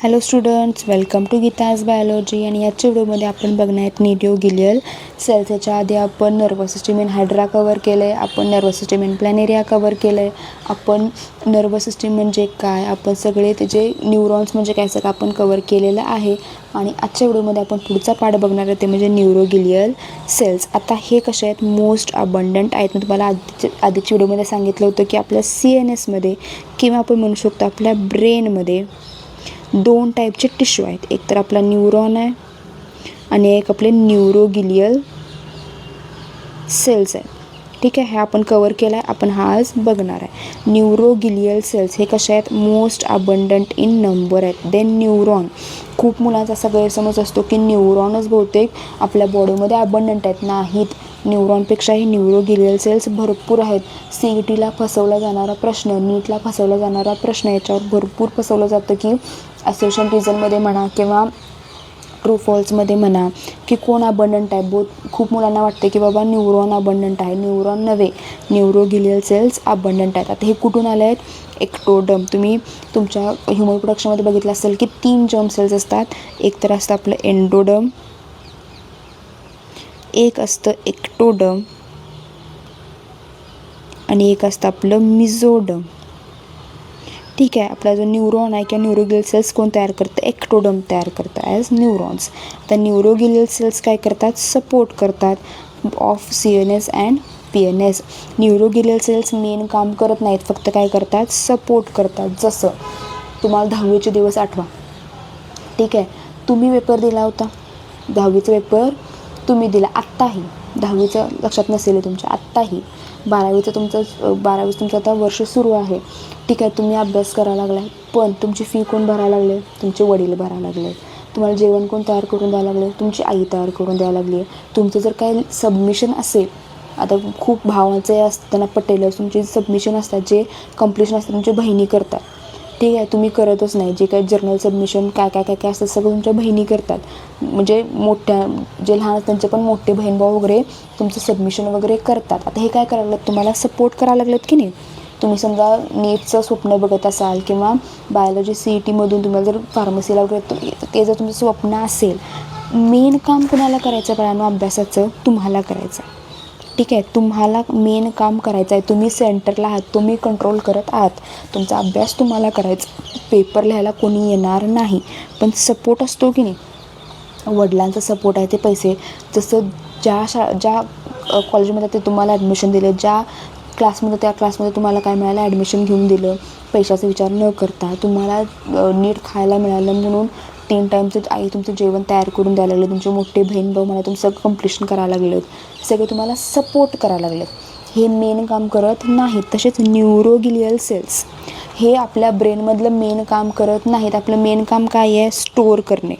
Hello students, welcome to Geeta's biology. आणि याच्या व्हिडिओमध्ये आपण बघणार आहेत न्यूरोगिलियल सेल्स. याच्या आधी आपण nervous system in hydra cover केलं आहे, आपण nervous system in planaria cover केलं आहे, आपण नर्वस सिस्टम म्हणजे काय, आपण सगळे त्याचे न्यूरॉन्स म्हणजे काय सगळं आपण कवर केलेलं आहे. आणि आजच्या व्हिडिओमध्ये आपण पुढचा पार्ट बघणार आहे ते म्हणजे न्यूरोगिलियल सेल्स. आता हे कसे आहेत, मोस्ट अबंडंट आहेत. मी तुम्हाला आधीच्या व्हिडिओमध्ये सांगितलं होतं की आपल्या CNSमध्ये किंवा आपण म्हणू शकतो आपल्या ब्रेनमध्ये दोन टाईपचे टिश्यू आहेत. एक तर आपला न्यूरॉन आहे आणि एक आपले न्यूरोगिलियल सेल्स आहेत. ठीक आहे, हे आपण कवर केलं आहे, आपण हा आज बघणार आहे. न्यूरोगिलियल सेल्स हे कसे आहेत, मोस्ट अबंडंट इन नंबर आहेत. देन न्यूरॉन, खूप मुलांचा असा गैरसमज असतो की न्यूरॉनच बहुतेक आपल्या बॉडीमध्ये अबंडंट आहेत. नाहीत, न्यूरॉनपेक्षाही न्यूरोगिलियल सेल्स भरपूर आहेत. CETला फसवला जाणारा प्रश्न, नीटला फसवला जाणारा प्रश्न, याच्यावर भरपूर फसवलं जातं की असोसिएशन रिझनमध्ये म्हणा किंवा ट्रू फॉल्समध्ये म्हणा की कोण अबंडंट आहे. खूप मुलांना वाटते की बाबा न्यूरॉन अबंडंट आहे. न्यूरॉन नव्हे, न्यूरोगिलियल सेल्स अबंडंट आहेत. आता हे कुठून आले आहेत, एक्टोडर्म. तुम्ही तुमच्या ह्युमन प्रोडक्शनमध्ये बघितलं असेल की 3 जर्म सेल्स असतात. एक तर असतं आपलं एंडोडर्म, एक असतं एक्टोडर्म आणि एक असतं आपलं मिझोडर्म. ठीक आहे, आपला जो न्यूरॉन आहे किंवा न्यूरोगिलियल सेल्स कोण तयार करतं, एक्टोडर्म तयार करतं ॲज न्यूरॉन्स. तर न्यूरोगिलियल सेल्स काय करतात, सपोर्ट करतात of CNS and PNS. Neuroglial cells main काम करत नाहीत, फक्त काय करतात, सपोर्ट करतात. जसं तुम्हाला 10वीचे दिवस आठवा. ठीक आहे, तुम्ही पेपर दिला होता, 10वीचा पेपर तुम्ही दिला आत्ताही. 10वीचं लक्षात नसेल तुमच्या, आत्ताही 12वीचं तुमचं आता वर्ष सुरू आहे. ठीक आहे, तुम्ही अभ्यास करायला लागला आहे, पण तुमची फी कोण भरायला लागले, तुमचे वडील भरायला लागले. तुम्हाला जेवण कोण तयार करून द्यायला लागले, तुमची आई तयार करून द्यायला लागली आहे. तुमचं जर काही सबमिशन असेल, आता खूप भावांचे असताना पटेलच तुमचे सबमिशन असतात, जे कम्प्लिशन असतात तुमच्या बहिणी करतात. ठीक आहे, तुम्ही करतच नाही. जे काही जर्नल सबमिशन काय काय काय काय असतं सगळं तुमच्या बहिणी करतात. म्हणजे मोठ्या जे लहान असतात त्यांचे पण मोठे बहीण भाऊ वगैरे तुमचं सबमिशन वगैरे करतात. आता हे काय करायला लागलं, तुम्हाला सपोर्ट करायला लागलेत की नाही. तुम्ही समजा नीटचं स्वप्न बघत असाल किंवा बायोलॉजी CETमधून तुम्हाला जर फार्मसीला वगैरे ते जर तुमचं स्वप्न असेल, मेन काम कुणाला करायचं बाळांनो, अभ्यासाचं तुम्हाला करायचं. ठीक आहे, तुम्हाला मेन काम करायचं आहे. तुम्ही सेंटरला आहात, तुम्ही कंट्रोल करत आहात. तुमचा अभ्यास तुम्हाला करायचा. पेपर लिहायला कोणी येणार नाही, पण सपोर्ट असतो की नाही, वडिलांचा सपोर्ट आहे. ते पैसे जसं ज्या कॉलेजमध्ये ते तुम्हाला ॲडमिशन दिले, ज्या क्लासमध्ये त्या क्लासमध्ये तुम्हाला काय मिळालं, ॲडमिशन घेऊन दिलं, पैशाचा विचार न करता. तुम्हाला नीट खायला मिळालं म्हणून 3 टाईमचं आई तुमचं जेवण तयार करून द्यायला लागले. तुमचे मोठे बहीण भाऊ मला तुमचं सगळं कम्प्लिशन करायला लागलेत, सगळे तुम्हाला सपोर्ट करायला लागलेत. हे मेन काम करत नाहीत. तसेच न्यूरोगिलियल सेल्स हे आपल्या ब्रेनमधलं मेन काम करत नाहीत. आपलं मेन काम काय आहे, स्टोअर करणे,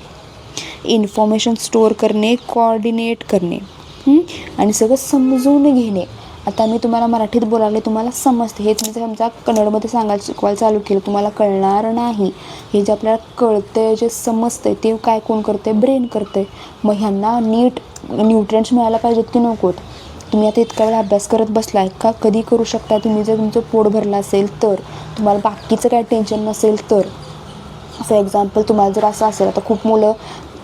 इन्फॉर्मेशन स्टोअर करणे, कोऑर्डिनेट करणे आणि सगळं समजून घेणे. आता मी तुम्हाला मराठीत बोलायला तुम्हाला समजते, हेच मी समजा कन्नडमध्ये शिकवायला चालू केलं, तुम्हाला कळणार नाही. हे जे आपल्याला कळतंय, जे समजतंय ते काय कोण करते, ब्रेन करते. मग ह्यांना नीट न्यूट्रिएंट्स मिळायला पाहिजेत की नकोत. तुम्ही आता इतका वेळा अभ्यास करत बसलाय का, कधी करू शकता तुम्ही जर तुमचं पोट भरलं असेल तर, तुम्हाला बाकीचं काय टेन्शन नसेल तर. फॉर एक्झाम्पल तुम्हाला जर असं असेल, आता खूप मुलं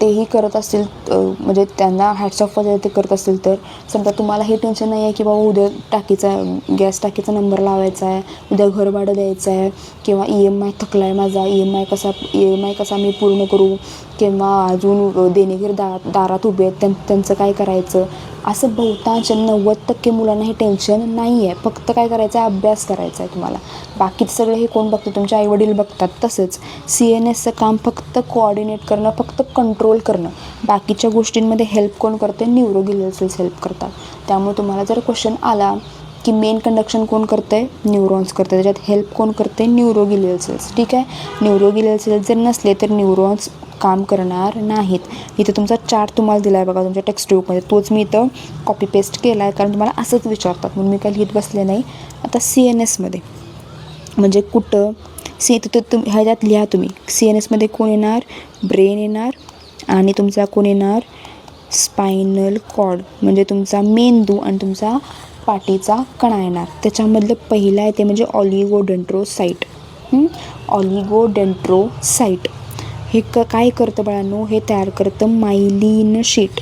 तेही करत असतील, म्हणजे त्यांना हॅट्स ऑफ वगैरे ते करत असतील, तर समजा तुम्हाला हे टेन्शन नाही आहे की बाबा उद्या गॅस टाकीचा नंबर लावायचा आहे, उद्या घर भाडं द्यायचं आहे, किंवा EMI थकला आहे माझा, EMI कसा मी पूर्ण करू, किंवा अजून देणेघर दारात उभे आहेत त्यांचं काय करायचं. असं बहुतांश 90% मुलांना हे टेन्शन नाही आहे. फक्त काय करायचं आहे, अभ्यास करायचा आहे तुम्हाला. बाकीचं सगळं हे कोण बघतं, तुमचे आईवडील बघतात. तसंच CNSचं काम फक्त कोऑर्डिनेट करणं, फक्त कंट्रोल करणं. बाकीच्या गोष्टींमध्ये हेल्प कोण करते, न्यूरोगिलियल सेल्स हेल्प करतात. त्यामुळे तुम्हाला जर क्वेश्चन आला की मेन कंडक्शन कोण करते, न्यूरॉन्स करते, त्याच्यात हेल्प कोण करते, न्यूरोगिलियल सेल्स. ठीक आहे, न्यूरोगिलियल सेल्स जर नसले तर न्यूरॉन्स काम करणार नाहीत. इथं तुमचा चार्ट तुम्हाला दिला आहे बघा तुमच्या टेक्स्टबुकमध्ये, तोच मी इथं कॉपी पेस्ट केला आहे, कारण तुम्हाला असंच विचारतात म्हणून मी काही लिहित बसले नाही. आता CNSमध्ये म्हणजे कुठं ह्याच्यात लिहा तुम्ही. CNSमध्ये कोण येणार, ब्रेन येणार, आणि तुमचा कोण येणार, स्पायनल कॉर्ड म्हणजे तुमचा मेंदू आणि तुमचा पाठीचा कणा येणार. त्याच्यामधलं पहिलं आहे ते म्हणजे ऑलिगोडेंड्रोसाइट. ऑलिगोडेंड्रोसाइट हे काय करतं बाळांनो, हे तयार करतं myelin sheet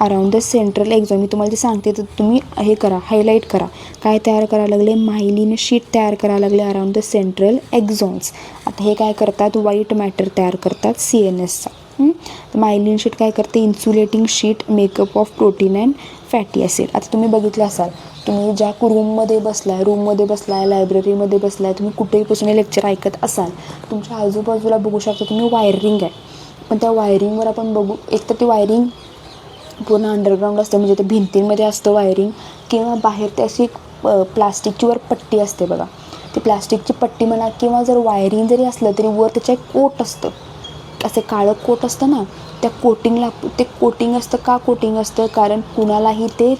around the central axon. मी तुम्हाला ते सांगते तर तुम्ही हे करा, हायलाईट करा. काय तयार करायला लागले, मायलिन शीट तयार करायला लागले अराउंड द सेंट्रल एक्झॉन्स. आता हे काय करतात, व्हाईट मॅटर तयार करतात CNSचा. तर मायलिन शीट काय करते, insulating sheet makeup of protein and fatty acid. आता तुम्ही बघितलं असाल, तुम्ही ज्या रूममध्ये बसलाय, लायब्ररीमध्ये बसलाय, तुम्ही कुठेही बसून लेक्चर ऐकत असाल, तुमच्या आजूबाजूला बघू शकता तुम्ही वायरिंग आहे. पण त्या वायरिंगवर आपण बघू, एक तर ती वायरिंग पूर्ण अंडरग्राऊंड असतं, म्हणजे ते भिंतींमध्ये असतं वायरिंग, किंवा बाहेर ते अशी प्लास्टिकची वर पट्टी असते बघा. ती प्लास्टिकची पट्टी म्हणा, किंवा जर वायरिंग जरी असलं तरी वर त्याचं एक कोट असतं, असं काळं कोट असतं ना, त्या कोटिंगला ते कोटिंग असतं. का कोटिंग असतं, कारण कुणालाही ते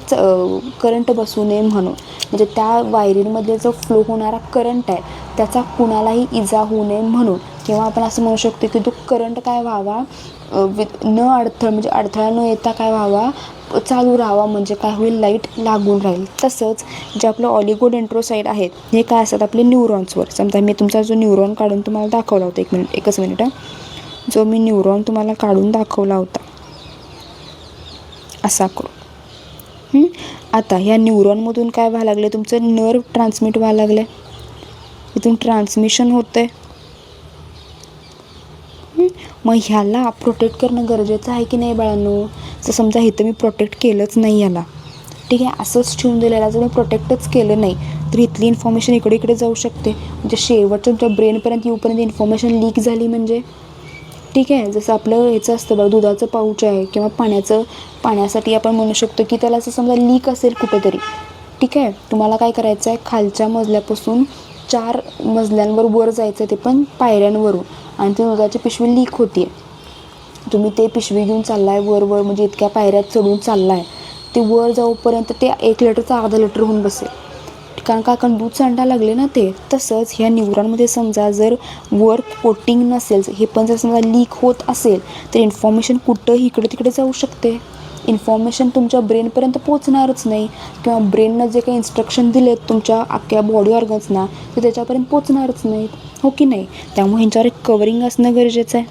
करंट बसू नये म्हणून. म्हणजे त्या वायरिंगमध्ये जो फ्लो होणारा करंट आहे त्याचा कुणालाही इजा होऊ नये म्हणून. किंवा आपण असं म्हणू शकतो की तो करंट काय व्हावा, म्हणजे अडथळा न येता काय व्हावा, चालू राहावा. म्हणजे काय होईल, लाईट लागून राहील. तसंच जे आपलं ऑलिगोडेंड्रोसाइट आहेत हे काय असतात, आपले न्यूरॉन्सवर. समजा मी तुमचा जो न्यूरॉन काढून तुम्हाला दाखवला होता, एकच मिनिट जो मी न्यूरॉन तुम्हाला काढून दाखवला होता असा करू. आता ह्या न्यूरॉनमधून काय व्हायला लागले, तुमचं नर्व ट्रान्समिट व्हायला लागलं आहे, इथून ट्रान्समिशन होतं आहे. मग ह्याला प्रोटेक्ट करणं गरजेचं आहे की नाही बाळांनो. जर समजा इथं मी प्रोटेक्ट केलंच नाही याला, ठीक आहे, असंच ठेवून दिलेला, जर मी प्रोटेक्टच केलं नाही तर इथली इन्फॉर्मेशन इकडे इकडे जाऊ शकते. म्हणजे शेवटच्या तुमच्या ब्रेनपर्यंत येऊपर्यंत इन्फॉर्मेशन लीक झाली म्हणजे, ठीक आहे. जसं आपलं ह्याचं असतं बघा, दुधाचं पाऊच आहे किंवा पाण्यासाठी आपण म्हणू शकतो की त्याला असं समजा लीक असेल कुठंतरी, ठीक आहे. तुम्हाला काय करायचं आहे, खालच्या मजल्यापासून 4 मजल्यांवर वर जायचं, ते पण पायऱ्यांवरून, आणि ती दुधाची पिशवी लीक होती आहे. तुम्ही ते पिशवी घेऊन चाललाय वर म्हणजे इतक्या पायऱ्यात चढून चाललाय, ते वर जाऊपर्यंत ते 1 लिटरचं अर्धा लिटर होऊन बसेल, कारण दूध सांडायला लागले ना ते. तसंच ह्या न्यूरॉनमध्ये समजा जर वर कोटिंग नसेल, हे पण जर समजा लीक होत असेल तर इन्फॉर्मेशन कुठंही इकडे तिकडे जाऊ शकते. इन्फॉर्मेशन तुमच्या ब्रेनपर्यंत पोचणारच नाही, किंवा ब्रेननं जे काही इन्स्ट्रक्शन दिलेत तुमच्या अख्ख्या बॉडी ऑर्गन्सना ते त्याच्यापर्यंत पोचणारच नाहीत, हो की नाही. त्यामुळे ह्यांच्यावर एक कवरिंग असणं गरजेचं आहे.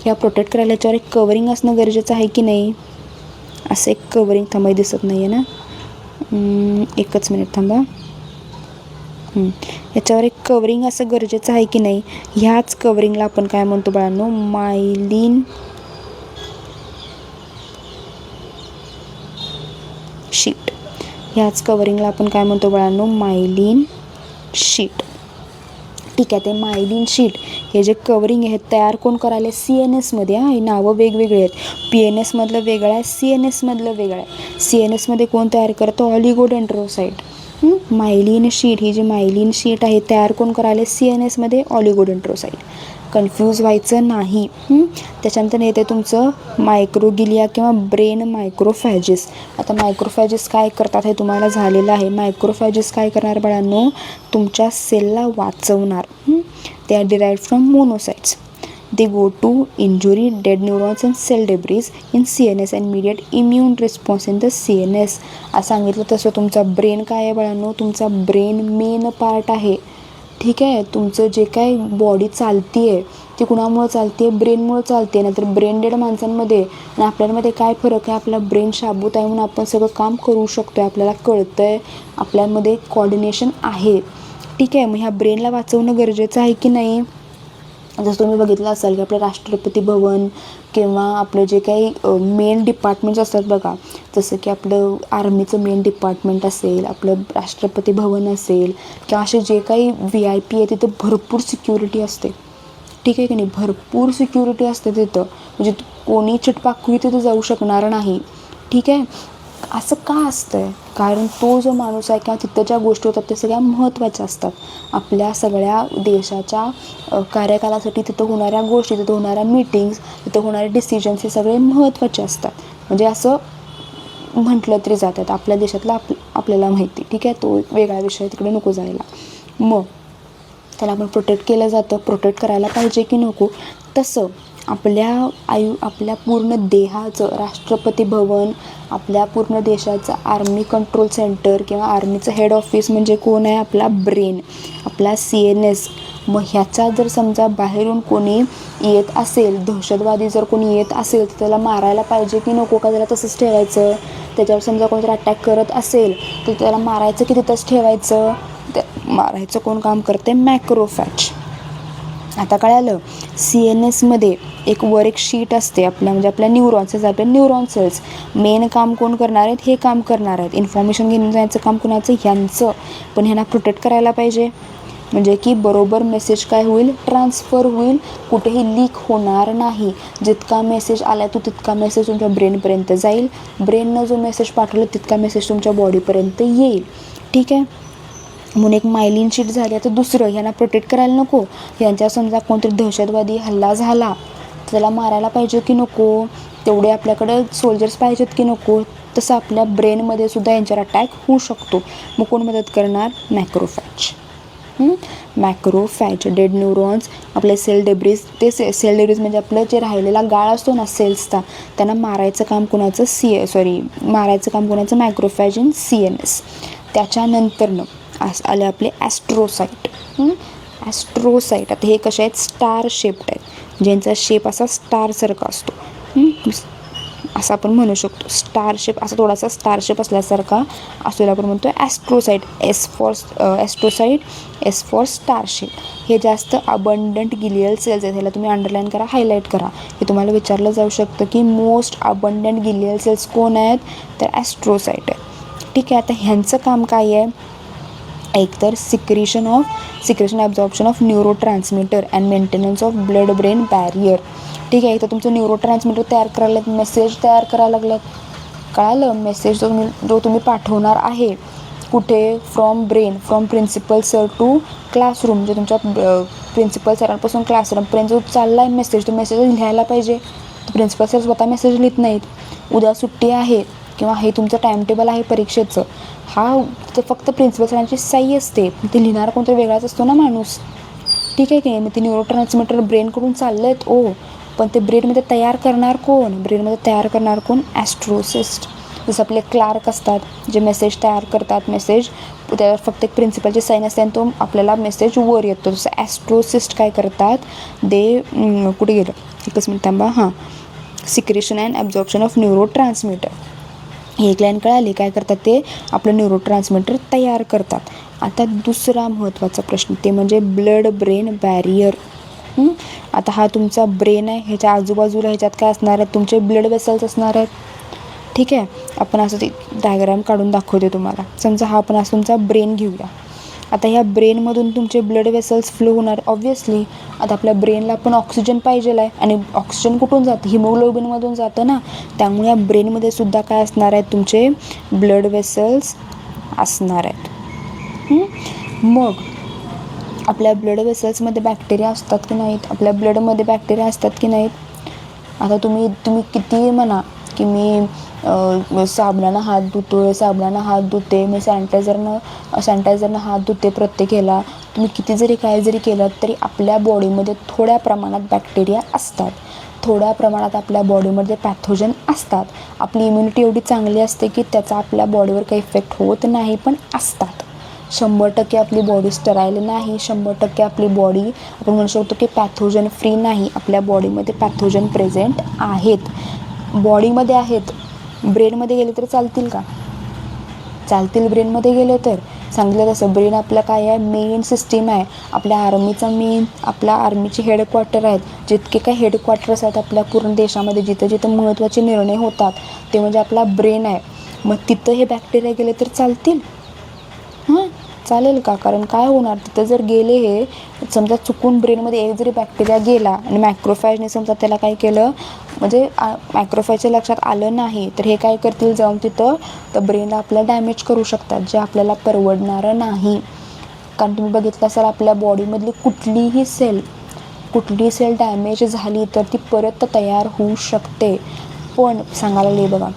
ह्या प्रोटेक्ट करायला ह्याच्यावर एक कवरिंग असणं गरजेचं आहे की नाही. असं एक कवरिंग थांबाय दिसत नाही आहे ना, एकच मिनिट थांबा. याच्यावर एक कवरिंग असं गरजेचं आहे की नाही. ह्याच कवरिंगला आपण काय म्हणतो बाळांनो, मायलिन शीट. ह्याच कवरिंगला आपण काय म्हणतो बाळांनो, मायलिन शीट. ठीक आहे. ते मायलिन शीट हे जे कवरिंग आहे तयार कोण करायला, CNSमध्ये. हे नावं वेगवेगळे आहेत. PNSमधलं वेगळं आहे, CNSमधलं वेगळं आहे. CNSमध्ये कोण तयार करतं, ऑलिगोडेंड्रोसाइट. मायलिन शीट, ही जी मायलिन शीट आहे तयार कोण करायला, CNSमध्ये ऑलिगोडेंड्रोसाइट. कन्फ्यूज व्हायचं नाही. त्याच्यानंतर येते तुमचं मायक्रोगिलिया किंवा ब्रेन मायक्रोफॅजिस. आता मायक्रोफॅजिस काय करतात हे तुम्हाला झालेलं आहे. मायक्रोफॅजिस काय करणार बाळांनो, तुमच्या सेलला वाचवणार. ते are derived from monocytes. They go to injury dead neurons and cell debris in CNS and mediate immune response in the CNS. असं सांगितलं तसं तुमचा ब्रेन काय आहे बाळांनो, तुमचा ब्रेन मेन पार्ट आहे, ठीक आहे. तुमचं जे काय बॉडी चालती आहे ती कुणामुळं चालते, ब्रेनमुळं चालते. नाहीतर ब्रेन डेड माणसांमध्ये आणि आपल्यामध्ये काय फरक आहे, आपला ब्रेन शाबूत आहे म्हणून आपण सगळं काम करू शकतो आहे, आपल्याला कळतं आहे, आपल्यामध्ये कोऑर्डिनेशन आहे, ठीक आहे. मग ह्या ब्रेनला वाचवणं गरजेचं आहे की नाही. जसं तुम्ही बघितलं असाल की आपलं राष्ट्रपती भवन किंवा आपलं जे काही मेन डिपार्टमेंट्स असतात बघा, जसं की आपलं आर्मीचं मेन डिपार्टमेंट असेल, आपलं राष्ट्रपती भवन असेल, किंवा असे जे काही VIP आहे तिथं भरपूर सिक्युरिटी असते, ठीक आहे की नाही. भरपूर सिक्युरिटी असते तिथं, म्हणजे कोणी चिटपाकवी तिथं जाऊ शकणार नाही, ठीक आहे. असं का असतं आहे, कारण तो जो माणूस आहे किंवा तिथं ज्या गोष्टी होतात ते सगळ्या महत्त्वाच्या असतात. आपल्या सगळ्या देशाच्या कार्यकालासाठी तिथं होणाऱ्या गोष्टी, तिथं होणाऱ्या मीटिंग्स, तिथं होणारे डिसिजन्स हे सगळे महत्त्वाचे असतात. म्हणजे असं म्हटलं तरी जातात. आपल्या देशातलं आपल्याला माहिती, ठीक आहे. तो वेगळा विषय, तिकडे नको जायला. मग त्याला आपण प्रोटेक्ट केलं जातं, प्रोटेक्ट करायला पाहिजे की नको. तसं आपल्या पूर्ण देहाचं राष्ट्रपती भवन, आपल्या पूर्ण देशाचं आर्मी कंट्रोल सेंटर किंवा आर्मीचं हेड ऑफिस म्हणजे कोण आहे, आपला ब्रेन, आपला CNS, मग ह्याचा जर समजा बाहेरून कोणी येत असेल, दहशतवादी जर कोणी येत असेल तर त्याला मारायला पाहिजे की नको, का त्याला तसंच ठेवायचं? त्याच्यावर समजा कोणतरी अटॅक करत असेल तर त्याला मारायचं की तिथंच ठेवायचं? मारायचं कोण काम करते? मॅक्रोफॅज. आता कळालं. CNSमध्ये एक शीट असते म्हणजे आपल्या न्यूरॉन्स, आपल्या न्यूरॉन सेल्स मेन काम कोण करणार आहेत? हे काम करणार आहेत. इन्फॉर्मेशन घेऊन जायचं काम कोणाचं? ह्यांचं. पण ह्यांना प्रोटेक्ट करायला पाहिजे, म्हणजे की बरोबर मेसेज काय होईल? ट्रान्सफर होईल, कुठेही लीक होणार नाही. जितका मेसेज आला तो तितका मेसेज तुमच्या ब्रेनपर्यंत जाईल. ब्रेननं जो मेसेज पाठवला तितका मेसेज तुमच्या बॉडीपर्यंत येईल. ठीक आहे. म्हणून एक मायलिन शीट झाली. आता दुसरं, ह्यांना प्रोटेक्ट करायला नको. यांच्या समजा कोणतरी दहशतवादी हल्ला झाला, त्याला मारायला पाहिजे की नको? तेवढे आपल्याकडं सोल्जर्स पाहिजेत की नको? तसं आपल्या ब्रेनमध्ये सुद्धा यांच्यावर अटॅक होऊ शकतो. मग कोण मदत करणार? मॅक्रोफॅज. मॅक्रोफॅज. डेड न्यूरॉन्स, आपले सेल डेब्रिज, ते सेल डेब्रिज म्हणजे आपलं जे राहिलेला गाळ असतो ना सेल्सचा, त्यांना मारायचं काम कोणाचं? मारायचं काम कोणाचं? मॅक्रोफॅज इन CNS. त्याच्यानंतरनं आले आपले ॲस्ट्रोसाईट. ॲस्ट्रोसाईट आता हे कसे आहेत? स्टार शेप्ड आहेत, ज्यांचा शेप असा स्टारसारखा असतो. असं आपण म्हणू शकतो स्टार शेप, असा थोडासा स्टार शेप असल्यासारखा असलेला आपण म्हणतो ॲस्ट्रोसाईट. ॲस्ट्रोसाईट, एस फॉर स्टार शेप. हे जास्त अबंडंट गिलियल सेल्स आहेत. ह्याला तुम्ही अंडरलाईन करा, हायलाईट करा. हे तुम्हाला विचारलं जाऊ शकतं की मोस्ट अबंडंट गिलियल सेल्स कोण आहेत? तर ॲस्ट्रोसाईट आहे. ठीक आहे. आता ह्यांचं काम काय आहे? एकतर secretion absorption of neurotransmitter and maintenance of blood brain barrier. ठीक आहे. इथं तुमचं न्यूरोट्रान्समीटर तयार करायला लागलं, मेसेज तयार करायला लागलं. कळालं? मेसेज जो तुम्ही पाठवणार आहे कुठे? From principal sir to classroom, म्हणजे तुमच्या प्रिन्सिपल सरांपासून क्लासरूमपर्यंत जो चालला आहे मेसेज, तो मेसेज लिहायला पाहिजे. प्रिन्सिपल सर स्वतः मेसेज लिहित नाहीत. उद्या सुट्टी आहे किंवा हे तुमचं टाईमटेबल आहे परीक्षेचं, हा तर फक्त प्रिन्सिपल सरांची सही असते. ते लिहिणारा कोणतरी वेगळाच असतो ना माणूस. ठीक आहे की? मग ते न्यूरोट्रान्समीटर ब्रेनकडून चाललं आहेत पण ते ब्रेनमध्ये तयार करणार कोण? ॲस्ट्रोसिस्ट. जसं आपले क्लार्क असतात जे मेसेज तयार करतात, मेसेज त्यावर फक्त एक प्रिन्सिपलची साईन असते आणि तो आपल्याला मेसेज वर येतो. जसं ॲस्ट्रोसिस्ट काय करतात? कुठे गेलं? एकच मिनिट थांबा. Secretion and absorption of neurotransmitter. ही एक लाईन कळाली. काय करतात ते? आपलं न्यूरोट्रान्समीटर तयार करतात. आता दुसरा महत्त्वाचा प्रश्न, ते म्हणजे ब्लड ब्रेन बॅरियर. आता हा तुमचा ब्रेन आहे, ह्याच्या आजूबाजूला ह्याच्यात काय असणार आहेत? तुमचे ब्लड वेसल्स असणार आहेत. ठीक आहे. आपण असं ते डायग्राम काढून दाखवते तुम्हाला. समजा हा आपण असं तुमचा ब्रेन घेऊया. आता ह्या ब्रेनमधून तुमचे ब्लड वेसल्स फ्लो होणार ऑब्व्हियसली. आता आपल्या ब्रेनला पण ऑक्सिजन पाहिजे आहे आणि ऑक्सिजन कुठून जातं? हिमोग्लोबिनमधून जातं ना. त्यामुळे या ब्रेनमध्ये सुद्धा काय असणार आहेत? तुमचे ब्लड वेसल्स असणार आहेत. मग आपल्या ब्लड वेसल्समध्ये बॅक्टेरिया असतात की नाहीत? आपल्या ब्लडमध्ये बॅक्टेरिया असतात की नाहीत? आता तुम्ही किती म्हणा की मी साबणानं हात धुते, मी सॅनिटायझरनं हात धुते प्रत्येक ह्याला, तुम्ही किती जरी काय जरी केलं तरी आपल्या बॉडीमध्ये थोड्या प्रमाणात बॅक्टेरिया असतात, थोड्या प्रमाणात आपल्या बॉडीमध्ये पॅथोजन असतात. आपली इम्युनिटी एवढी चांगली असते की त्याचा आपल्या बॉडीवर काही इफेक्ट होत नाही, पण असतात. 100% आपली बॉडी स्टराईल नाही, 100% आपली बॉडी आपण म्हणू शकतो की पॅथोजन फ्री नाही. आपल्या बॉडीमध्ये पॅथोजन प्रेझेंट आहेत, बॉडीमध्ये आहेत. ब्रेनमध्ये गेले तर चालतील का? चालतील. ब्रेनमध्ये गेले तर सांगितलं तसं ब्रेन आपलं काय आहे? मेन सिस्टीम आहे. आपल्या आर्मीचे हेडक्वार्टर आहेत. जितके काय हेडक्वार्टर्स आहेत आपल्या पूर्ण देशामध्ये, जिथं महत्त्वाचे निर्णय होतात ते म्हणजे आपला ब्रेन आहे. मग तिथं हे बॅक्टेरिया गेले तर चालतील? चालेल का? कारण काय होणार तिथं जर गेले, हे समजा चुकून ब्रेनमध्ये एक जरी बॅक्टेरिया गेला आणि मॅक्रोफॅजने समजा त्याला काय केलं, म्हणजे मॅक्रोफॅजच्या लक्षात आलं नाही, तर हे काय करतील? जाऊन तिथं तर ब्रेनला आपल्या डॅमेज करू शकतात, जे आपल्याला परवडणारं नाही. कारण तुम्ही बघितलं असाल आपल्या बॉडीमधली कुठलीही सेल डॅमेज झाली तर ती परत तयार होऊ शकते. पण सांगायला बघा,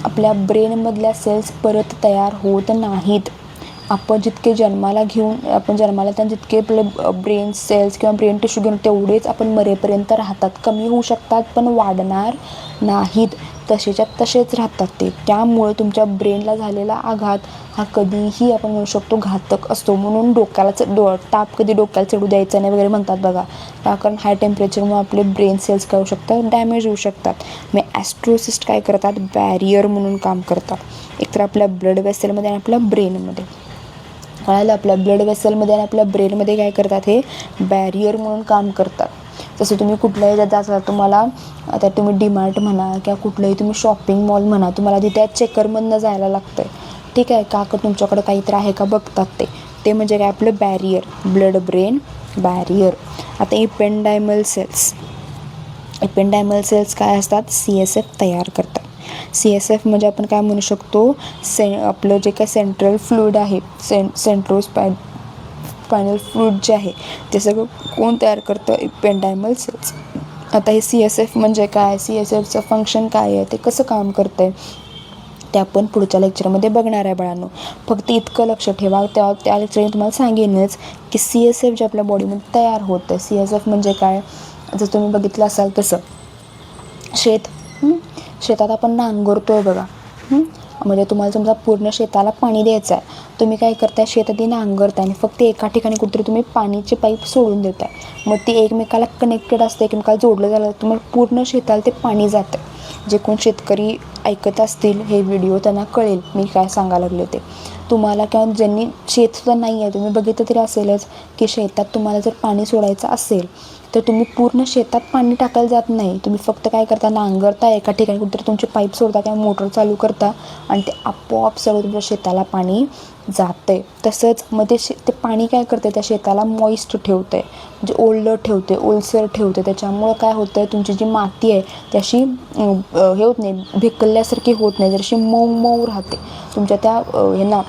आपल्या ब्रेनमधल्या सेल्स परत तयार होत नाहीत. आपण जितके जन्माला त्यांना जितके आपले ब्रेन सेल्स किंवा ब्रेन टिश्यू घेऊन तेवढेच आपण मरेपर्यंत राहतात. कमी होऊ शकतात पण वाढणार नाहीत, तसेच्या तसेच राहतात ते. त्यामुळे तुमच्या ब्रेनला झालेला आघात हा कधीही आपण म्हणू शकतो घातक असतो. म्हणून ताप कधी डोक्याला चढू द्यायचा नाही वगैरे म्हणतात बघा. कारण हाय टेम्परेचरमुळे आपले ब्रेन सेल्स काय होऊ शकतात, डॅमेज होऊ शकतात. मग ॲस्ट्रोसिस्ट काय करतात, बॅरियर म्हणून काम करतात. एकतर आपल्या ब्लड वेसलमध्ये आणि आपल्या ब्रेनमध्ये. कळालं, आपल्या ब्लड वेसलमध्ये आणि आपल्या ब्रेनमध्ये काय करतात, हे बॅरियर म्हणून काम करतात. जसं तुम्ही कुठल्याही जाता, तुम्हाला आता तुम्ही डीमार्ट म्हणा किंवा कुठलंही तुम्ही शॉपिंग मॉल म्हणा, तुम्हाला तिथे चेकरमधनं जायला लागतं आहे. ठीक आहे, का तुमच्याकडं काहीतरी आहे का बघतात ते म्हणजे काय, आपलं बॅरियर, ब्लड ब्रेन बॅरियर. आता इपेंडायमल सेल्स काय असतात, CSF तयार करतात. CSF म्हणजे आपण काय म्हणू शकतो, आपलं जे काय सेंट्रल फ्लुइड आहे, स्पायनल फ्लुइड जे आहे ते सगळं कोण तयार करतं, इपेंडायमल सेल्स. आता हे CSF म्हणजे काय, CSFचं फंक्शन काय आहे, ते कसं काम करतं आहे, ते आपण पुढच्या लेक्चरमध्ये बघणार आहे बाळांनो. फक्त इतकं लक्ष ठेवा, त्या लेक्चरमध्ये तुम्हाला सांगेनच की CSF जे आपल्या बॉडीमध्ये तयार होतं. CSF म्हणजे काय, जर तुम्ही बघितलं असाल तसं शेतात आपण नांगरतो आहे बघा. म्हणजे तुम्हाला समजा पूर्ण शेताला पाणी द्यायचं आहे, तुम्ही काय करताय, शेतात नांगरताय आणि फक्त एका ठिकाणी कुठेतरी तुम्ही पाणीचे पाईप सोडून देताय. मग ते एकमेकाला कनेक्टेड असते, एकमेकाला जोडलं झालं, तुम्हाला पूर्ण शेताला ते पाणी जातं. जे कोण शेतकरी ऐकत असतील हे व्हिडिओ त्यांना कळेल मी काय सांगायला लागले ते. तुम्हाला किंवा ज्यांनी शेतसुद्धा नाही आहे, तुम्ही बघितलं तरी असेलच की शेतात तुम्हाला जर पाणी सोडायचं असेल तर तुम्ही पूर्ण शेतात पाणी टाकायला जात नाही. तुम्ही फक्त काय करता, नांगरता, एका ठिकाणी कुठेतरी तुमचे पाईप सोडता किंवा मोटर चालू करता आणि ते आपोआप सगळं तुमच्या शेताला पाणी जातं आहे. तसंच मग ते पाणी काय करते, त्या शेताला मॉइस्ट ठेवतं आहे, म्हणजे ओलसर ठेवते. त्याच्यामुळं काय होतं, तुमची जी माती आहे त्याशी हे होत नाही, भेकलल्यासारखी होत नाही, जरशी मऊ राहते. तुमच्या त्या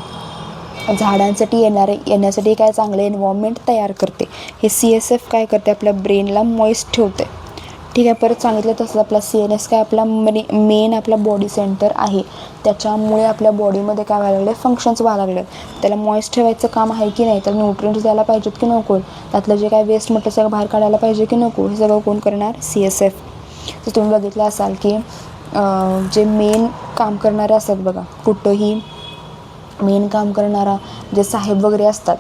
झाडांसाठी येण्यासाठी काय चांगलं एन्व्हायरमेंट तयार करते. हे CSF काय करते, आपल्या ब्रेनला मॉइस्ट ठेवते. ठीक आहे, परत सांगितलं तसं आपला CNS काय, आपला मेन आपला बॉडी सेंटर आहे. त्याच्यामुळे आपल्या बॉडीमध्ये काय व्हायला लागले, फंक्शन्स व्हायला लागले. त्याला मॉइस्ट ठेवायचं काम आहे की नाही, तर न्यूट्रिएंट्स द्यायला पाहिजेत की नको, त्यातलं जे काय वेस्ट मटेरियल सगळं बाहेर काढायला पाहिजे की नको, हे सगळं कोण करणार, CSF. तर तुम्ही बघितलं असाल की जे मेन काम करणारे असतात बघा, कुठंही मेन काम करणारा जे साहेब वगैरे असतात,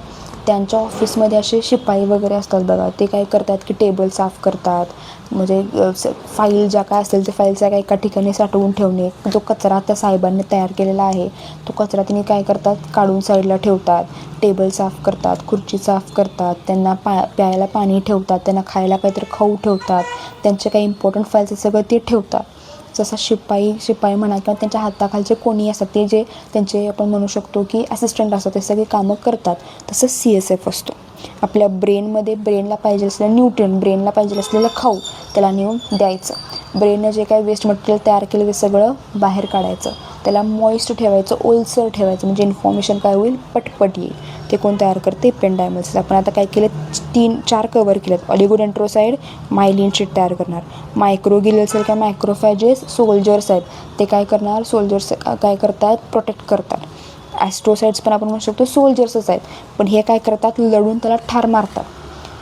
त्यांच्या ऑफिसमध्ये असे शिपाई वगैरे असतात बघा. ते काय करतात की टेबल साफ करतात, म्हणजे फाईल ज्या काय असेल ते फाईलच्या काय एका ठिकाणी साठवून ठेवणे. जो कचरा त्या साहेबांनी तयार केलेला आहे तो कचरा त्यांनी काय करतात, काढून साईडला ठेवतात. टेबल साफ करतात, खुर्ची साफ करतात, त्यांना प्यायला पाणी ठेवतात, त्यांना खायला काहीतरी खाऊ ठेवतात, त्यांचे काही इम्पॉर्टंट फाईल्स सगळं ते ठेवतात. जसा शिपाई म्हणा किंवा त्यांच्या हाताखालचे कोणी असतात ते जे त्यांचे आपण म्हणू शकतो की असिस्टंट असतात, ते सगळी कामं करतात. तसंच CSF असतो. आपल्या ब्रेनला पाहिजे असलेलं न्यूट्रिएंट, ब्रेनला पाहिजे असलेलं खाऊ त्याला नेऊन द्यायचं. ब्रेननं जे काही वेस्ट मटेरियल तयार केलं ते सगळं बाहेर काढायचं, त्याला मॉइस्ट ठेवायचं, ओलसर ठेवायचं, म्हणजे इन्फॉर्मेशन काय होईल, पटपट येईल. ते कोण तयार करते, इपेंडायमल्स. आपण आता काय केलं, 3-4 कवर केलेत. ऑलिगोडेंड्रोसाइड मायलिन शीट तयार करणार, मायक्रोगिलियल सेल काय मॅक्रोफॅजेस सोल्जर्स आहेत, ते काय करणार, सोल्जर्स काय करतात, प्रोटेक्ट करतात. ॲस्ट्रोसाइड्स पण आपण म्हणू शकतो सोल्जर्सच आहेत, पण हे काय करतात, लढून त्याला ठार मारतात.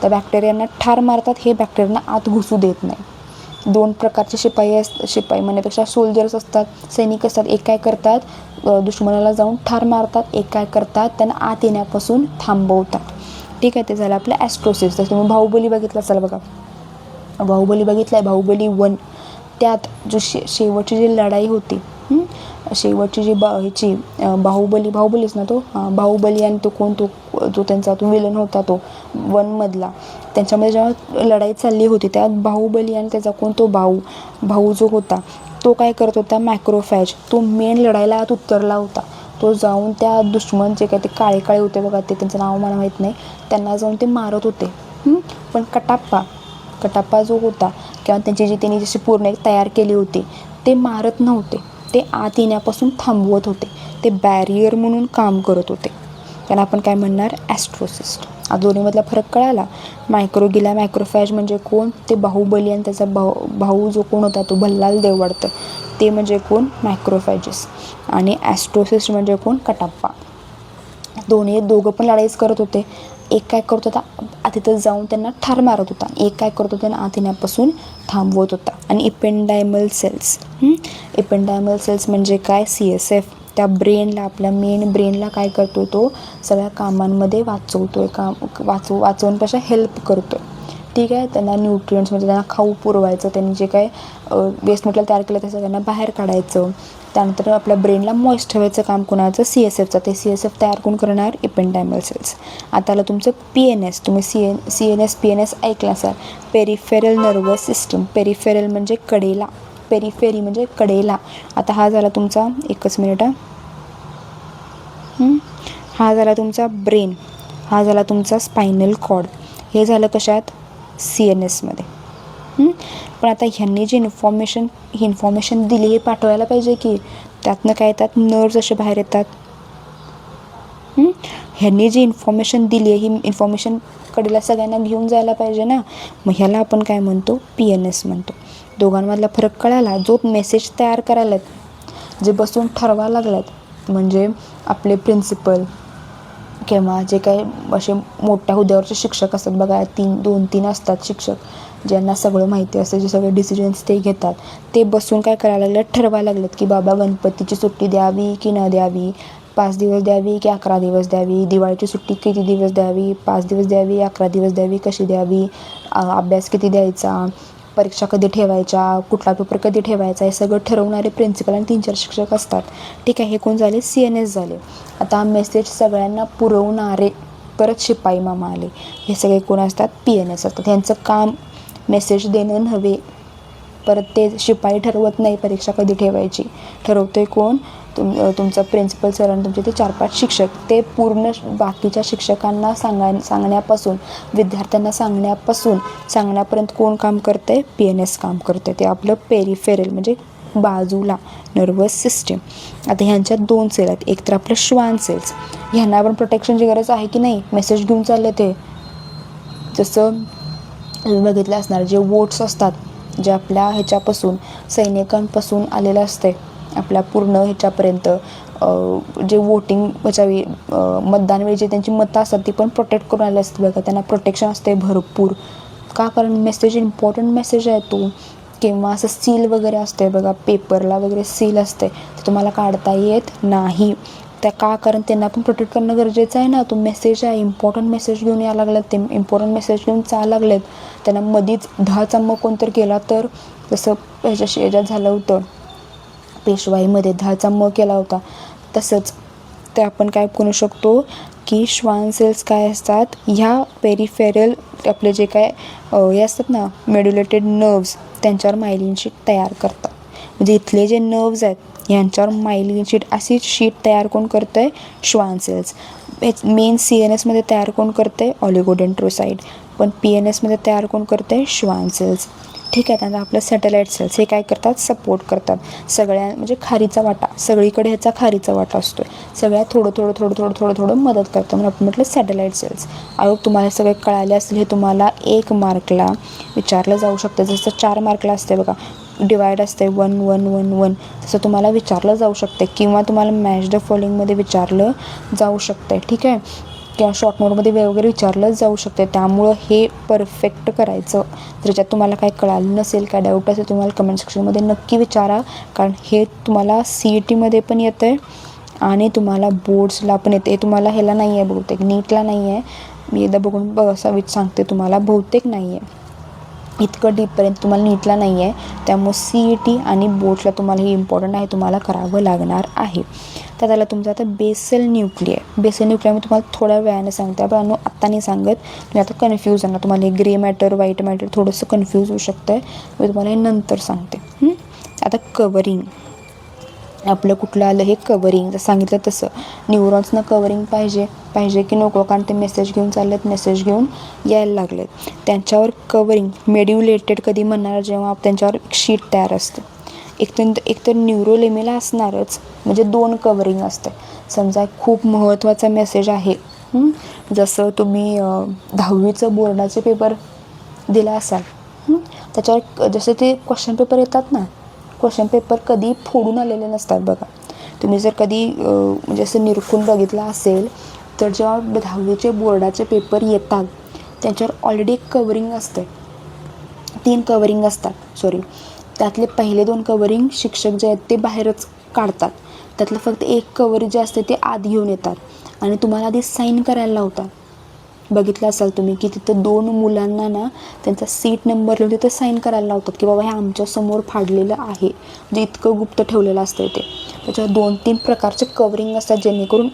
त्या बॅक्टेरियांना ठार मारतात, हे बॅक्टेरियांना आत घुसू देत नाही. 2 प्रकारचे शिपाई म्हणण्यापेक्षा सोल्जर्स असतात, सैनिक असतात. एक काय करतात, दुश्मनाला जाऊन ठार मारतात, एक काय करतात, त्यांना आत येण्यापासून थांबवतात. ठीक आहे, ते झालं आपलं ॲस्ट्रोसिस. तर तुम्ही बाहुबली बघितला असाल बघा, बाहुबली बघितला आहे, बाहुबली 1. त्यात जो शेवटची जी लढाई होती, शेवटची जी बाहुबलीच ना तो, बाहुबली आणि तो कोण, तो त्यांचा तो विलन होता तो 1मधला, त्यांच्यामध्ये जेव्हा लढाई चालली होती त्यात बाहुबली आणि त्याचा कोण तो भाऊ जो होता तो काय करत होता, मॅक्रोफॅज, तो मेन लढाईला आत उतरला होता. तो जाऊन त्या दुश्मन जे काय ते काळे होते बघा, ते त्यांचं नाव मला माहीत नाही, त्यांना जाऊन ते मारत होते. पण कटाप्पा जो होता किंवा त्यांनी जशी पूर्ण एक तयार केली होती ते मारत नव्हते, ते आत येण्यापासून थांबवत होते, ते बॅरियर म्हणून काम करत होते. त्याला आपण काय म्हणणार, ॲस्ट्रोसिस्ट. आता दोन्हीमधला फरक कळाला. मॅक्रोफॅज म्हणजे कोण, ते बाहुबली आणि त्याचा भाऊ जो कोण होता तो भल्लाल देव वाटतं, ते म्हणजे कोण, मॅक्रोफॅजेस. आणि ॲस्ट्रोसिस्ट म्हणजे कोण, कटाप्पा. दोघं पण लढाईच करत होते. एक काय करत होता, तिथं जाऊन त्यांना ठार मारत होता. एक काय करत होता, आत येण्यापासून थांबवत होता. आणि इपेंडायमल सेल्स म्हणजे काय, CSF त्या ब्रेनला, आपल्या मेन ब्रेनला काय करतो, तो सगळ्या कामांमध्ये वाचवतोय, वाचवून कशा हेल्प करतो. ठीक आहे. त्यांना न्यूट्रियंट्स म्हणजे त्यांना खाऊ पुरवायचं, त्यांनी जे काय वेस्ट मटेरियल तयार केलं ते सगळ्यांना बाहेर काढायचं. त्यानंतर आपल्या ब्रेनला मॉइस्ट ठेवायचं काम कोणाचं, CSFचं. ते CSF तयार कोण करणार, इपेंडायमल सेल्स. आता आलं तुमचं PNS. तुम्ही CNS PNS ऐकलं असाल, पेरिफेरल नर्वस सिस्टम. पेरिफेरल म्हणजे कडेला, पेरिफेरी म्हणजे कडेला. आता हा झाला तुमचा, एकच मिनिट, हा झाला तुमचा ब्रेन, हा झाला तुमचा स्पायनल कॉर्ड. हे झालं कशात, CNS मध्ये. पण आता ह्यांनी जी इन्फॉर्मेशन दिली हे पाठवायला पाहिजे की, त्यातनं काय येतात, नर्व्स असे बाहेर येतात. ह्यांनी जी इन्फॉर्मेशन दिली आहे ही इन्फॉर्मेशन कडेला सगळ्यांना घेऊन जायला पाहिजे ना. मग ह्याला आपण काय म्हणतो, PNS म्हणतो. दोघांमधला फरक कळाला. जो मेसेज तयार करायलात, जे बसून ठरवा लागलात, म्हणजे आपले प्रिन्सिपल किंवा जे काही असे मोठ्या हुद्द्यावरचे शिक्षक असतात बघा, 2-3 असतात शिक्षक, ज्यांना सगळं माहिती असतं, जे सगळे डिसिजन्स ते घेतात. ते बसून काय करायला लागलेत, ठरवायला लागलेत की बाबा गणपतीची सुट्टी द्यावी की न द्यावी, 5 दिवस द्यावी की 11 दिवस द्यावी, दिवाळीची सुट्टी किती दिवस द्यावी, 5 दिवस द्यावी, 11 दिवस द्यावी, कशी द्यावी, अभ्यास किती द्यायचा, परीक्षा कधी ठेवायच्या, कुठला पेपर कधी ठेवायचा, हे सगळं ठरवणारे प्रिन्सिपल आणि 3-4 शिक्षक असतात. ठीक आहे. हे कोण झाले, CNS झाले. आता हा मेसेज सगळ्यांना पुरवणारे परत शिपाई मामा आले. हे सगळे कोण असतात, PNS असतात. त्यांचं काम मेसेज देणं नव्हे. परत ते शिपाई ठरवत नाही परीक्षा कधी ठेवायची, ठरवतोय कोण, तुमचं प्रिन्सिपल सर आणि तुमचे ते 4-5 शिक्षक. ते पूर्ण बाकीच्या शिक्षकांना सांगण्यापासून, विद्यार्थ्यांना सांगण्यापर्यंत कोण काम करते, PNS काम करते. ते आपलं पेरिफेरल म्हणजे बाजूला नर्वस सिस्टीम. आता ह्यांच्यात 2 सेल आहेत. एक तर आपलं श्वान सेल्स, ह्यांना पण प्रोटेक्शनची गरज आहे की नाही, मेसेज घेऊन चालले ते. जसं बघितलं असणार, जे वोट्स असतात, जे आपल्या ह्याच्यापासून, सैनिकांपासून आलेलं असते आपल्या पूर्ण ह्याच्यापर्यंत, जे वोटिंग ह्याच्यावेळी मतदान वेळी जे त्यांची मतं असतात ती पण प्रोटेक्ट करून आले असते बघा. त्यांना प्रोटेक्शन असते भरपूर. का, कारण मेसेज इम्पॉर्टंट मेसेज आहे तो. किंवा असं सील वगैरे असते बघा, पेपरला वगैरे सील असते, ते तुम्हाला काढता येत नाही. का, कारण त्यांना पण प्रोटेक्ट करणं गरजेचं आहे ना. तो मेसेज आहे, इम्पॉर्टंट मेसेज घेऊन यायला लागलेत ते, इम्पॉर्टंट मेसेज घेऊन चालायला लागलेत. त्यांना मधीच दहाचा मग कोणतरी केला तर, जसं ह्याच्यात झालं होतं पेशवाईमध्ये, 10चा म केला होता, तसंच ते आपण काय करू शकतो की श्वान सेल्स काय असतात, ह्या पेरिफेरल आपले जे काय हे असतात ना, मेड्युलेटेड नर्व्स, त्यांच्यावर मायलिन शीट तयार करतात. म्हणजे इथले जे नर्व्स आहेत यांच्यावर मायलिन शीट, अशी शीट तयार कोण करतं आहे, श्वान सेल्स. मेन CNS मध्ये तयार कोण करतं आहे, ऑलिगोडेंड्रोसाइट. पण PNS मध्ये तयार कोण करतं आहे, श्वान सेल्स. ठीक आहे. त्यांना आपलं सॅटेलाईट सेल्स हे काय करतात, सपोर्ट करतात. सगळ्या म्हणजे खारीचा वाटा, सगळीकडे ह्याचा खारीचा वाटा असतो, सगळ्यात थोडं मदत करतं, म्हणून आपण म्हटलं सॅटेलाईट सेल्स. आयोग तुम्हाला सगळे कळाले असतील. हे तुम्हाला 1 मार्कला विचारलं जाऊ शकतं. जसं 4 मार्कला असते बघा, डिवाइड असते 1 1 1 1, तसं तुम्हाला विचारलं जाऊ शकते. किंवा तुम्हाला मॅच द फॉलोइंगमध्ये विचारलं जाऊ शकतं. ठीक आहे. किंवा शॉर्ट नोटमध्ये वगैरे विचारलं जाऊ शकते. त्यामुळं हे परफेक्ट करायचं. त्याच्यात तुम्हाला काय कळालं नसेल, काय डाऊट असेल, तुम्हाला कमेंट सेक्शनमध्ये नक्की विचारा. कारण हे तुम्हाला CETमध्ये पण येतं आहे आणि तुम्हाला बोर्ड्सला पण येते. हे तुम्हाला ह्याला नाही आहे बहुतेक, नीटला नाही आहे. मी एकदा बघून असं सांगते तुम्हाला, बहुतेक नाही आहे, इतकं डीपपर्यंत तुम्हाला नीटला नाही आहे. त्यामुळे CET आणि बोर्ड्सला तुम्हाला हे इम्पॉर्टंट आहे, तुम्हाला करावं लागणार आहे. तर त्याला तुमचं आता बेसल न्यूक्लियर मी तुम्हाला थोड्या वेळाने सांगते, पण आत्ता नाही सांगत. तुम्ही आता कन्फ्यूज आहे ना, तुम्हाला हे ग्रे मॅटर व्हाईट मॅटर थोडंसं कन्फ्यूज होऊ शकतं आहे. मी तुम्हाला हे नंतर सांगते. आता कवरिंग आपलं कुठलं आलं, हे कवरिंग. जर सांगितलं तसं न्यूरॉन्सनं कवरिंग पाहिजे की नको, कारण ते मेसेज घेऊन चाललेत, मेसेज घेऊन यायला लागलेत. त्यांच्यावर कवरिंग मेड्युलेटेड कधी म्हणणार, जेव्हा त्यांच्यावर एक शीट तयार असते. एकतर न्यूरोलेमिला असणारच, म्हणजे 2 कवरिंग असते. समजा खूप महत्त्वाचा मेसेज आहे, जसं तुम्ही 10वीचं बोर्डाचे पेपर दिला असाल, त्याच्यावर जसं ते क्वेश्चन पेपर येतात ना, क्वेश्चन पेपर कधी फोडून आलेले नसतात बघा. तुम्ही जर कधी म्हणजे असं निरखून बघितलं असेल तर जेव्हा 10वीचे बोर्डाचे पेपर येतात त्यांच्यावर ऑलरेडी एक कवरिंग असते, 3 कवरिंग असतात सॉरी, त्यातले पहिले 2 कवरिंग शिक्षक जे आहेत ते बाहेरच काढतात, त्यातलं फक्त एक कवर जे असते ते आत घेऊन येतात आणि तुम्हाला आधी साईन करायला लावतात. बघितलं असाल तुम्ही की तिथं 2 मुलांना ना त्यांचा सीट नंबर लिहून तिथं साईन करायला लावतात की बाबा हे आमच्यासमोर फाडलेलं आहे, जे इतकं गुप्त ठेवलेलं असतं ते. त्याच्यावर 2-3 प्रकारचे कवरिंग असतात जेणेकरून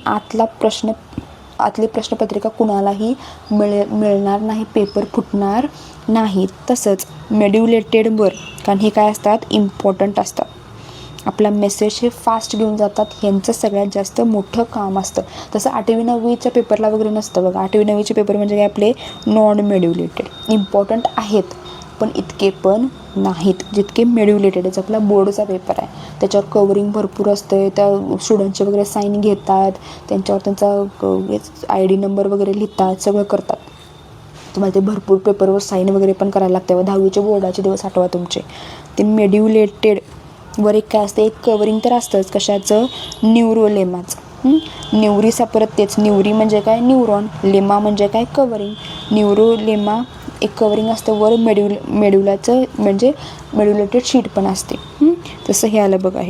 आतली प्रश्नपत्रिका कुणालाही मिळणार नाही, पेपर फुटणार नाही. तसंच मेड्युलेटेडवर, कारण हे काय असतात, इम्पॉर्टंट असतात, आपला मेसेज हे फास्ट घेऊन जातात, ह्यांचं सगळ्यात जास्त मोठं काम असतं. तसं 8वी-9वीच्या पेपरला वगैरे नसतं बघा. 8वी-9वीचे पेपर म्हणजे काय आपले नॉन मेड्युलेटेड, इम्पॉर्टंट आहेत पण इतके पण नाहीत जितके मेड्युलेटेड. आपला बोर्डचा पेपर आहे त्याच्यावर कवरिंग भरपूर असतं, त्या स्टुडंटचे वगैरे साईन घेतात, त्यांच्यावर त्यांचा ID नंबर वगैरे लिहितात, सगळं करतात. तुम्हाला ते भरपूर पेपरवर साईन वगैरे पण करायला लागते. 10वीचे बोर्डाचे दिवस आठवा तुमचे. ते मेड्युलेटेड वर एक काय असतं, एक कवरिंग तर असतंच, कशाचं, न्यूरोलेमाचं. न्यूरीचा परत तेच, न्यूरी म्हणजे काय, न्यूरॉन, लेमा म्हणजे काय, कवरिंग. न्यूरोलेमा एक कवरिंग असतं, वर मेड्युलाचं म्हणजे मेड्युलेटेड शीट पण असते. तसं हे आलं बघा.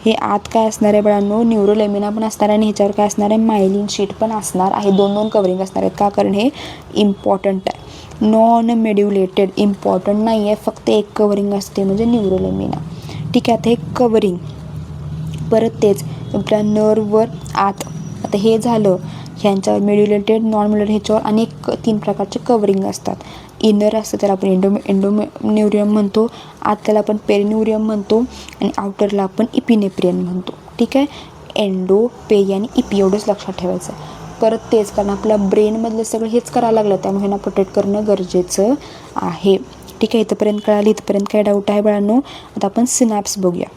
हे आत काय असणार आहे बाळांनो, न्यूरोलेमिना पण असणार आहे आणि ह्याच्यावर काय असणार आहे, मायलिन शीट पण असणार आहे. 2-2 कवरिंग असणार आहेत. का, कारण हे इम्पॉर्टंट आहे. नॉन मेड्युलेटेड इम्पॉर्टंट नाही आहे, फक्त एक कवरिंग असते म्हणजे न्यूरोलेमिना. ठीक आहे. आता हे कवरिंग परत तेच आपल्या नर्ववर आत. आता हे झालं ह्यांच्यावर मेड्युलेटेड, नॉन मेड्युलेटेड, ह्याच्यावर अनेक 3 प्रकारचे कवरिंग असतात. इनर असतं त्याला आपण एंडोन्युरियम म्हणतो, आत त्याला आपण पेरिन्युरियम म्हणतो आणि आउटरला आपण इपिनेफ्रियन म्हणतो. ठीक आहे. एंडो, पेरी आणि इपी एवढंच लक्षात ठेवायचं. परत तेच, कारण आपल्या ब्रेनमधलं सगळं हेच करायला लागलं, त्यामुळे ह्यांना प्रोटेक्ट करणं गरजेचं आहे. ठीक आहे. इथंपर्यंत कळाली, इथंपर्यंत काय डाऊट आहे बाळांनो? आता आपण सिनॅप्स बघूया.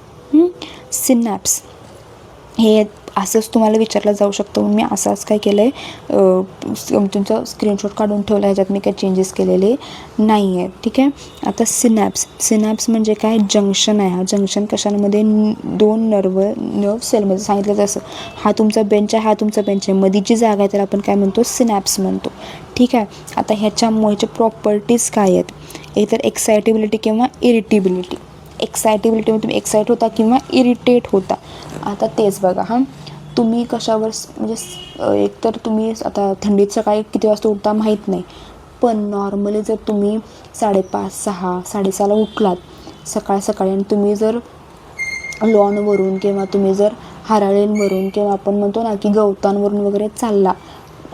सिनॅप्स हे असंच तुम्हाला विचारलं जाऊ शकतं, म्हणून मी असंच काय केलं आहे, तुमचं स्क्रीनशॉट काढून ठेवला, ह्याच्यात मी काही चेंजेस केलेले नाही आहे. ठीक आहे. आता सिनॅप्स म्हणजे काय, जंक्शन आहे. हा जंक्शन कशामध्ये, 2 नर्व सेलमध्ये सांगितलं जसं, हा तुमचा बेंच आहे, हा तुमचा बेंच आहे, मध्ये जी जागा आहे त्याला आपण काय म्हणतो, सिनॅप्स म्हणतो. ठीक आहे. आता ह्याच्या प्रॉपर्टीज काय आहेत, एक तर एक्सायटेबिलिटी किंवा इरिटेबिलिटी. एक्सायटेबिलिटी म्हणजे तुम्ही एक्साईट होता किंवा इरिटेट होता. आता तेच बघा, तुम्ही कशावर, म्हणजे एकतर तुम्ही आता थंडीत सकाळी किती वाजता उठता माहीत नाही, पण नॉर्मली जर तुम्ही 5:30, 6, 6:30ला उठलात सकाळी आणि तुम्ही जर लॉनवरून किंवा तुम्ही जर हराळींवरून किंवा आपण म्हणतो ना की गवतांवरून वगैरे चालला,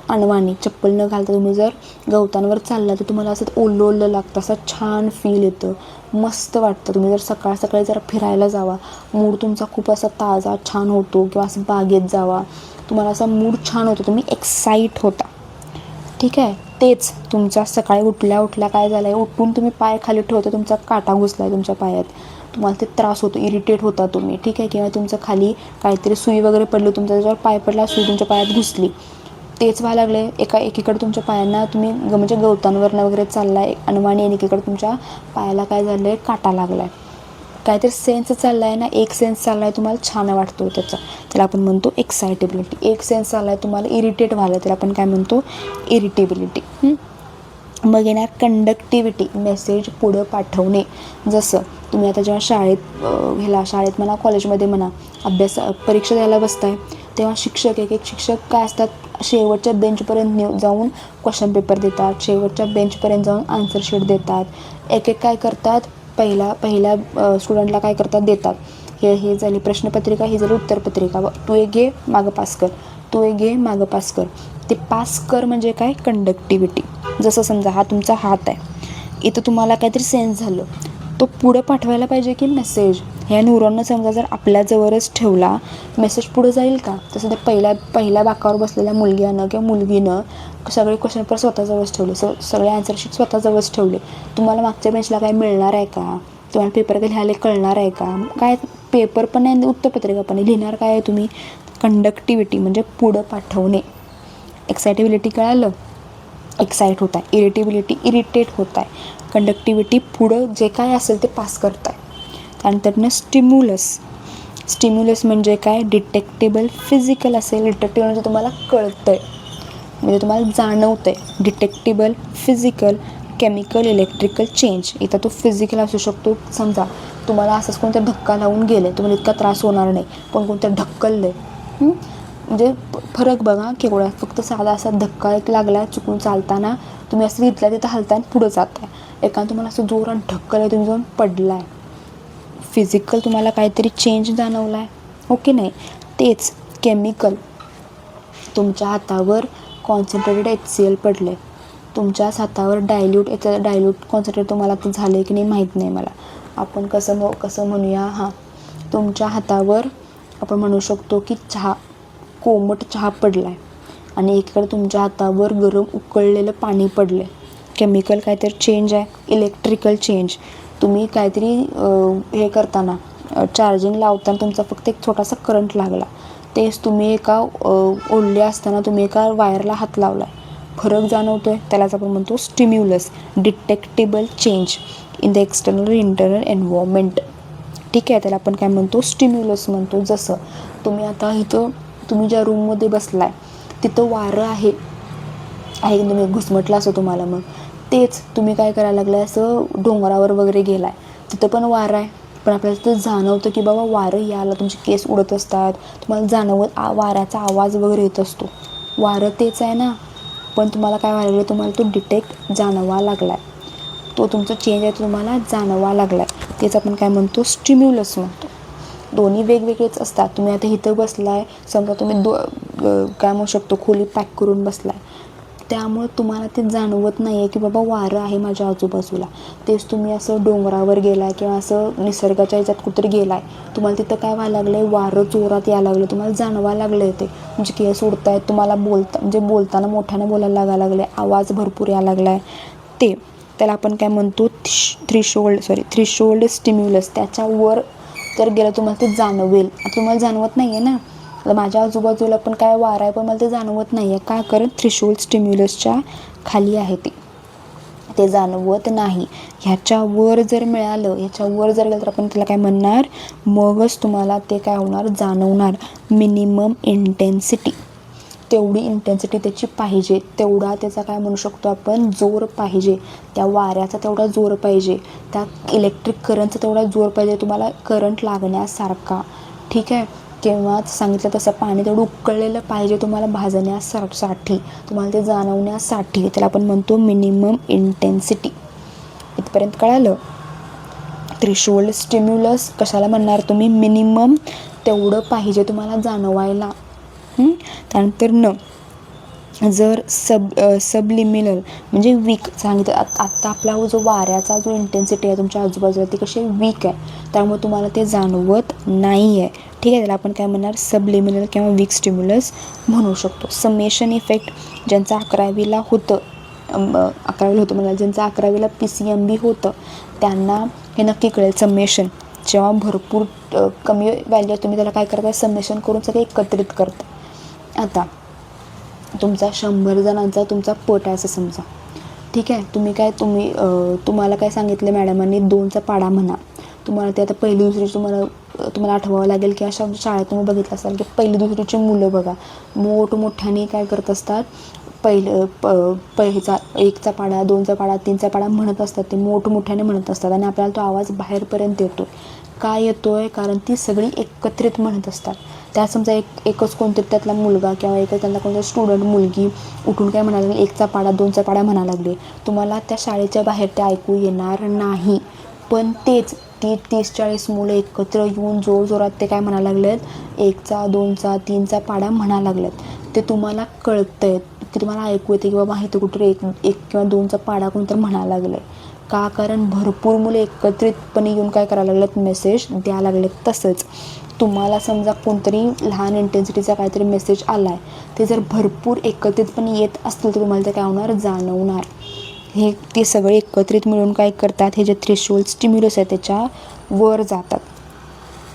अनवाणी चप्पल न घालता तुम्ही जर गवतांवर चालला तर तुम्हाला असं ओलं लागतं, असं छान फील येतं, मस्त वाटतं. तुम्ही जर सकाळी जरा फिरायला जावा, मूड तुमचा खूप असा ताजा छान होतो, किंवा असं बागेत जावा, तुम्हाला असा मूड छान होतो, तुम्ही एक्साईट होता. ठीक आहे. तेच तुमच्या सकाळी उठल्या काय झालं आहे, उठून तुम्ही पाय खाली ठेवता, तुमचा काटा घुसला आहे तुमच्या पायात, तुम्हाला ते त्रास होतो, इरिटेट होता तुम्ही. ठीक आहे. किंवा तुमचं खाली काहीतरी सुई वगैरे पडली, तुमचा त्याच्यावर पाय पडला, सुई तुमच्या पायात घुसली, तेच व्हायला लागले. एकीकडे तुमच्या पायांना तुम्ही म्हणजे गवतांवरनं वगैरे चालला आहे अनवाणी, आणि एकीकडे तुमच्या पायाला काय झालं आहे, काटा लागला आहे, काहीतरी सेन्स चालला आहे ना, एक सेन्स चालला आहे तुम्हाला छान वाटतो त्याला आपण म्हणतो एक्सायटेबिलिटी. एक सेन्स चालला आहे तुम्हाला इरिटेट व्हायला, त्याला आपण काय म्हणतो, इरिटेबिलिटी. मग येणार कंडक्टिव्हिटी, मेसेज पुढं पाठवणे. जसं तुम्ही आता जेव्हा शाळेत म्हणा, कॉलेजमध्ये म्हणा, परीक्षा द्यायला बसताय, तेव्हा एक शिक्षक काय असतात, शेवटच्या बेंचपर्यंत जाऊन क्वेश्चन पेपर देतात, शेवटच्या बेंचपर्यंत जाऊन आन्सर शीट देतात. एक काय करतात, पहिल्या स्टुडंटला काय करतात, देतात, हे झाली प्रश्नपत्रिका, ही झाली उत्तरपत्रिका, तू एक घे मागं पास कर, तू एक घे मागं पास कर. ते पास कर म्हणजे काय, कंडक्टिव्हिटी. जसं समजा हा तुमचा हात आहे, इथं तुम्हाला काहीतरी सेन्स झालं, तो पुढं पाठवायला पाहिजे की मेसेज, ह्या न्यूरॉननं समजा जर आपल्याजवळच ठेवला, मेसेज पुढं जाईल का? तसं ते पहिल्या बाकावर बसलेल्या मुलग्यानं किंवा मुलगीनं सगळे क्वेश्चन पेपर स्वतःजवळच ठेवले, सगळे आन्सर शीट स्वतःजवळच ठेवले. तुम्हाला मागच्या बेंचला काय मिळणार आहे का? तुम्हाला पेपर काय लिहायला कळणार आहे का? काय पेपर पण नाही, उत्तरपत्रिका पण नाही, लिहिणार काय आहे तुम्ही? कंडक्टिव्हिटी म्हणजे पुढं पाठवणे. एक्सायटेबिलिटी कळालं, एक्साईट होत आहे, इरिटेबिलिटी इरिटेट होत आहे, कंडक्टिव्हिटी पुढं जे काय असेल ते पास करत आहे. त्यानंतर स्टिम्युलस म्हणजे काय, डिटेक्टेबल फिजिकल असेल, डिटेक्टेबल म्हणजे तुम्हाला कळतं आहे, म्हणजे तुम्हाला जाणवतं आहे. Detectable, physical, chemical, electrical change. इथं तो फिजिकल असू शकतो. समजा तुम्हाला असंच कोणत्या धक्का लावून गेले, तुम्हाला इतका त्रास होणार नाही, पण कोणत्या ढकललं आहे, म्हणजे फरक बघा केवढा. फक्त साधा असा धक्का एक लागला चुकून चालताना, तुम्ही असं तिथल्या तिथं हलताय पुढं जाताय. एकानं तुम्हाला असं जोरात ढक्कल आहे, तुम्ही जाऊन पडलाय. फिजिकल तुम्हाला काहीतरी चेंज जाणवला आहे, ओके नाही. तेच केमिकल, तुमच्या हातावर कॉन्सन्ट्रेटेड HCl पडले, तुमच्याच हातावर डायल्यूट कॉन्सन्ट्रेट तुम्हाला ते झाले की नाही माहीत नाही मला. आपण कसं म्हणूया, हां, तुमच्या हातावर आपण म्हणू शकतो की कोमट चहा पडला आहे आणि एकीकडे तुमच्या हातावर गरम उकळलेलं पाणी पडलं आहे. केमिकल काहीतरी चेंज आहे. इलेक्ट्रिकल चेंज, तुम्ही काहीतरी हे करताना चार्जिंग लावताना तुमचा फक्त एक छोटासा करंट लागला, तेच तुम्ही एका ओढले असताना तुम्ही एका वायरला हात लावला आहे, फरक जाणवतो आहे. त्यालाच आपण म्हणतो stimulus. Detectable change in the external internal environment. ठीक आहे, त्याला आपण काय म्हणतो, स्टिम्युलस म्हणतो. जसं तुम्ही आता इथं तुम्ही ज्या रूममध्ये बसलाय तिथं वारं आहे तुम्ही घुसमटलं असं तुम्हाला, मग तेच तुम्ही काय करायला लागलाय, असं डोंगरावर वगैरे गेलाय, तिथं पण वारं आहे, पण आपल्याला तिथं जाणवतं की बाबा वारं याला, तुमचे केस उडत असतात, तुम्हाला जाणवत वाऱ्याचा आवाज वगैरे येत असतो. वारं तेच आहे ना, पण तुम्हाला काय व्हायला लागलं, तुम्हाला तो डिटेक्ट जाणवा लागला आहे, तो तुमचा चेंज आहे तो तुम्हाला जाणवा लागला आहे. तेच आपण काय म्हणतो, स्टिम्युलस म्हणतो. दोन्ही वेगवेगळेच असतात. तुम्ही आता इथं बसलाय, समजा तुम्ही काय म्हणू शकतो खोली पॅक करून बसलाय, त्यामुळे तुम्हाला ते जाणवत नाही आहे की बाबा वारं आहे माझ्या आजूबाजूला. तेच तुम्ही असं डोंगरावर गेलाय किंवा असं निसर्गाच्या ह्याच्यात कुठेतरी गेलाय, तुम्हाला तिथं काय व्हायला लागलं आहे, वारं जोरात यायला लागलं, तुम्हाला जाणवायला लागलं आहे, ते म्हणजे केस उडत आहेत, तुम्हाला बोलताना मोठ्यानं बोलायला लागायला लागलं आहे, आवाज भरपूर यायला लागला आहे. त्याला आपण काय म्हणतो, थ्रीशोल्ड स्टिम्युलस. त्याच्यावर जर गेलं तुम्हाला ते जाणवेल. आता तुम्हाला जाणवत नाही आहे ना, आता माझ्या आजूबाजूला पण काय वारा आहे, पण मला ते जाणवत नाही आहे. का? कारण थ्रेशोल्ड स्टिम्युलसच्या खाली आहे ते जाणवत नाही. ह्याच्यावर जर मिळालं, ह्याच्यावर जर गेलं तर आपण त्याला काय म्हणणार, मगच तुम्हाला ते काय होणार, जाणवणार. मिनिमम इंटेन्सिटी, तेवढी इंटेन्सिटी त्याची पाहिजे, तेवढा त्याचा काय म्हणू शकतो आपण, जोर पाहिजे. त्या वाऱ्याचा तेवढा जोर पाहिजे, त्या इलेक्ट्रिक करंटचा तेवढा जोर पाहिजे तुम्हाला करंट लागण्यासारखा. ठीक आहे, किंवा सांगितलं तसं पाणी तेवढं उकळलेलं पाहिजे तुम्हाला भाजण्यासाठी, तुम्हाला ते जाणवण्यासाठी. त्याला आपण म्हणतो मिनिमम इंटेन्सिटी. इथपर्यंत कळालं. थ्रेशोल्ड स्टिम्युलस कशाला म्हणणार तुम्ही, मिनिमम तेवढं पाहिजे तुम्हाला जाणवायला. त्यानंतर जर सबलिमिनल म्हणजे वीक सांगितलं. आत्ता आपला जो वाऱ्याचा जो इंटेन्सिटी आहे तुमच्या आजूबाजूला ती कशी वीक आहे, त्यामुळे तुम्हाला ते जाणवत नाही आहे. ठीक आहे, त्याला आपण काय म्हणणार, सबलिमिनल किंवा वीक स्टिम्युलस म्हणू शकतो. समेशन इफेक्ट, ज्यांचं 11वीला होतं म्हणाल, ज्यांचं 11वीला PCMB होतं त्यांना हे नक्की कळेल. समेशन जेव्हा भरपूर कमी व्हॅल्यू तुम्ही त्याला काय करताय, समेशन करून सगळे एकत्रित करता. आता तुमचा 100 जणांचा तुमचा पट आहे असं समजा. ठीक आहे, तुम्हाला काय सांगितलं मॅडमांनी, 2चा पाढा म्हणा. तुम्हाला ते आता पहिली दुसरी तुम्हाला आठवावं लागेल की अशा शाळेत तुम्ही बघितलं असाल की पहिली दुसरीची मुलं बघा मोठमोठ्याने काय करत असतात, पहिलेचा 1चा पाढा, 2चा पाढा, 3चा पाढा म्हणत असतात. ते मोठमोठ्याने म्हणत असतात आणि आपल्याला तो आवाज बाहेरपर्यंत येतो. काय येतोय, कारण ती सगळी एकत्रित म्हणत असतात. त्या समजा एकच कोणतरी त्यातला मुलगा किंवा त्यातला कोणता स्टुडंट मुलगी उठून काय म्हणायला लागली, 1चा पाढा 2चा पाढा म्हणायला लागले, तुम्हाला त्या शाळेच्या बाहेर ते ऐकू येणार नाही. पण तेच 30-40 मुलं एकत्र येऊन जोरजोरात ते काय म्हणायला लागलेत, 1चा 2चा 3चा पाढा म्हणायला लागलेत. ते तुम्हाला कळतंय की तुम्हाला ऐकू येते की बाबा इथं कुठे एक किंवा 2चा पाढा कोणतं म्हणायला लागलं आहे. का? कारण भरपूर मुलं एकत्रितपणे येऊन काय करायला लागलेत, मेसेज द्यायला लागलेत. तसंच तुम्हाला समजा कोणतरी लहान इंटेन्सिटीचा काहीतरी मेसेज आला आहे, ते जर भरपूर एकत्रितपणे येत असतील तर तुम्हाला ते काय होणार, जाणवणार. ते सगळे एकत्रित मिळून काय करतात, हे जे थ्रेशोल्ड स्टिम्युलस आहे त्याच्या वर जातात.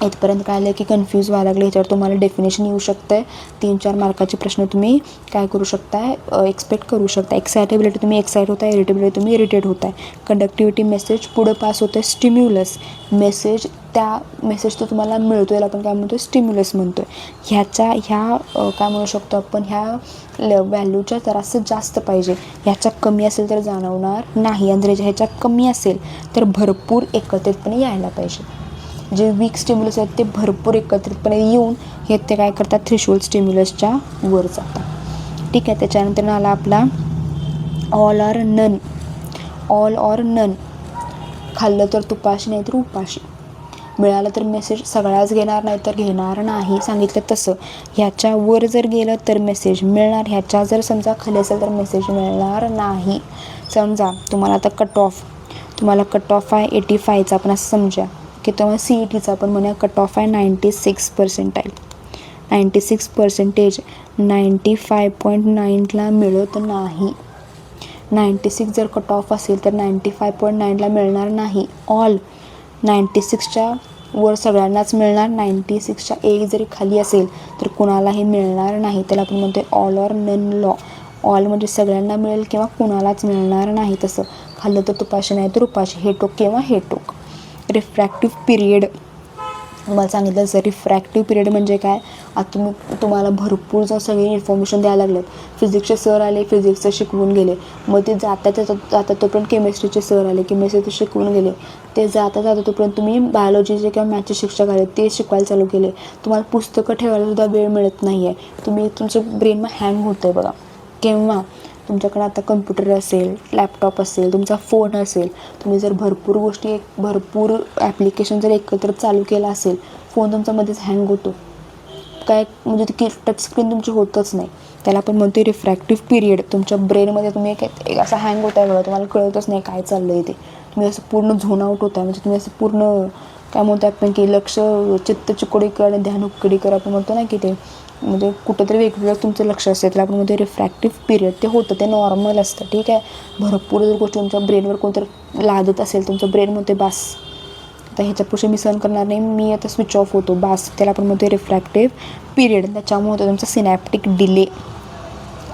इथपर्यंत काय आलं की कन्फ्यूज व्हायला लागले. ह्याच्यावर तुम्हाला डेफिनेशन येऊ शकतं आहे. 3-4 मार्काचे प्रश्न तुम्ही काय करू शकताय, एक्सपेक्ट करू शकता. एक्सायटेबिलिटी तुम्ही एक्साईट होताय, इरिटेबिलिटी तुम्ही इरिटेट होताय. कंडक्टिव्हिटी मेसेज पुढं पास होतं आहे. स्टिम्युलस मेसेज, त्या मेसेज तो तुम्हाला मिळतो आहे, आपण काय म्हणतो स्टिम्युलस म्हणतो आहे. ह्या काय म्हणू शकतो आपण, ह्या व्हॅल्यूच्या जरासं जास्त पाहिजे, ह्याच्या कमी असेल तर जाणवणार नाही, आणि जर ह्याच्या कमी असेल तर भरपूर एकत्रितपणे यायला पाहिजे. जे वीक स्टिम्युलस आहेत ते भरपूर एकत्रितपणे येऊन हे ते काय करतात, थ्रेशोल्ड स्टिम्युलसच्या वर जातात. ठीक आहे. त्याच्यानंतर आला आपला all or none. All or none, खाल्लं तर तुपाशी नाही तर उपाशी. मिळालं तर मेसेज सगळ्याच घेणार, नाही तर घेणार नाही, सांगितलं तसं. ह्याच्यावर जर गेलं तर मेसेज मिळणार, ह्याच्या जर समजा खाली असेल तर मेसेज मिळणार नाही. समजा तुम्हाला आता कट ऑफ आहे 85चा, आपण असं समजा की तेव्हा CETचा आपण म्हणूया कट ऑफ आहे 96%. 96% 95.9ला मिळत नाही. 96 जर कट ऑफ असेल तर 95.9ला मिळणार नाही. ऑल 96च्या वर सगळ्यांनाच मिळणार, 96च्या एक जरी खाली असेल तर कुणालाही मिळणार नाही. त्याला आपण म्हणतो all or none law. All म्हणजे सगळ्यांना मिळेल किंवा कुणालाच मिळणार नाही. तसं खाल्लं तर तुपाशी नाही तर उपाशी, हे टोक किंवा हे टोक. रिफ्रॅक्टिव्ह पिरियड तुम्हाला सांगितलं जर रिफ्रॅक्टिव्ह पिरियड म्हणजे काय, आता तुम्हाला भरपूर जर सगळी इन्फॉर्मेशन द्यायला लागलेत. फिजिक्सचे सर आले, फिजिक्सचं शिकवून गेले, मग ते जाता तोपर्यंत केमिस्ट्रीचे सर आले, केमिस्ट्रीचे शिकवून गेले. ते जाता तोपर्यंत तुम्ही बायोलॉजीचे किंवा मॅथचे शिक्षक आले, ते शिकवायला चालू केले. तुम्हाला पुस्तकं ठेवायला सुद्धा वेळ मिळत नाही आहे. तुम्ही तुमचं ब्रेन मग हँग होतं आहे बघा. केव्हा तुमच्याकडे आता कम्प्युटर असेल, लॅपटॉप असेल, तुमचा फोन असेल, तुम्ही जर भरपूर ॲप्लिकेशन जर एकत्र चालू केला असेल, फोन तुमच्यामध्येच हँग होतो. काय म्हणजे ती टच स्क्रीन तुमची होतच नाही. त्याला आपण म्हणतो रिफ्रॅक्टिव्ह पिरियड. तुमच्या ब्रेनमध्ये तुम्ही एक असा हँग होत आहे बघा, तुम्हाला कळतच नाही काय चाललं आहे ते. तुम्ही असं पूर्ण झोन आउट होत आहे, म्हणजे तुम्ही असं पूर्ण काय म्हणतो आपण की लक्ष चित्त चिकोडीकर आणि ध्यान उकडीकर आपण म्हणतो ना की ते, म्हणजे कुठंतरी वेगवेगळं तुमचं लक्ष असतं. त्याला आपण म्हणतो रिफ्रॅक्टिव्ह पिरियड. ते होतं, ते नॉर्मल असतं. ठीक आहे. भरपूर जर गोष्टी तुमच्या ब्रेनवर कोणतरी लादत असेल, तुमचं ब्रेन म्हणते बास, आता ह्याच्यापुढे मी सहन करणार नाही, मी आता स्विच ऑफ होतो, बास. त्याला आपण म्हणतो रिफ्रॅक्टिव्ह पिरियड. त्याच्यामुळे होतं तुमचा सिनॅप्टिक डिले.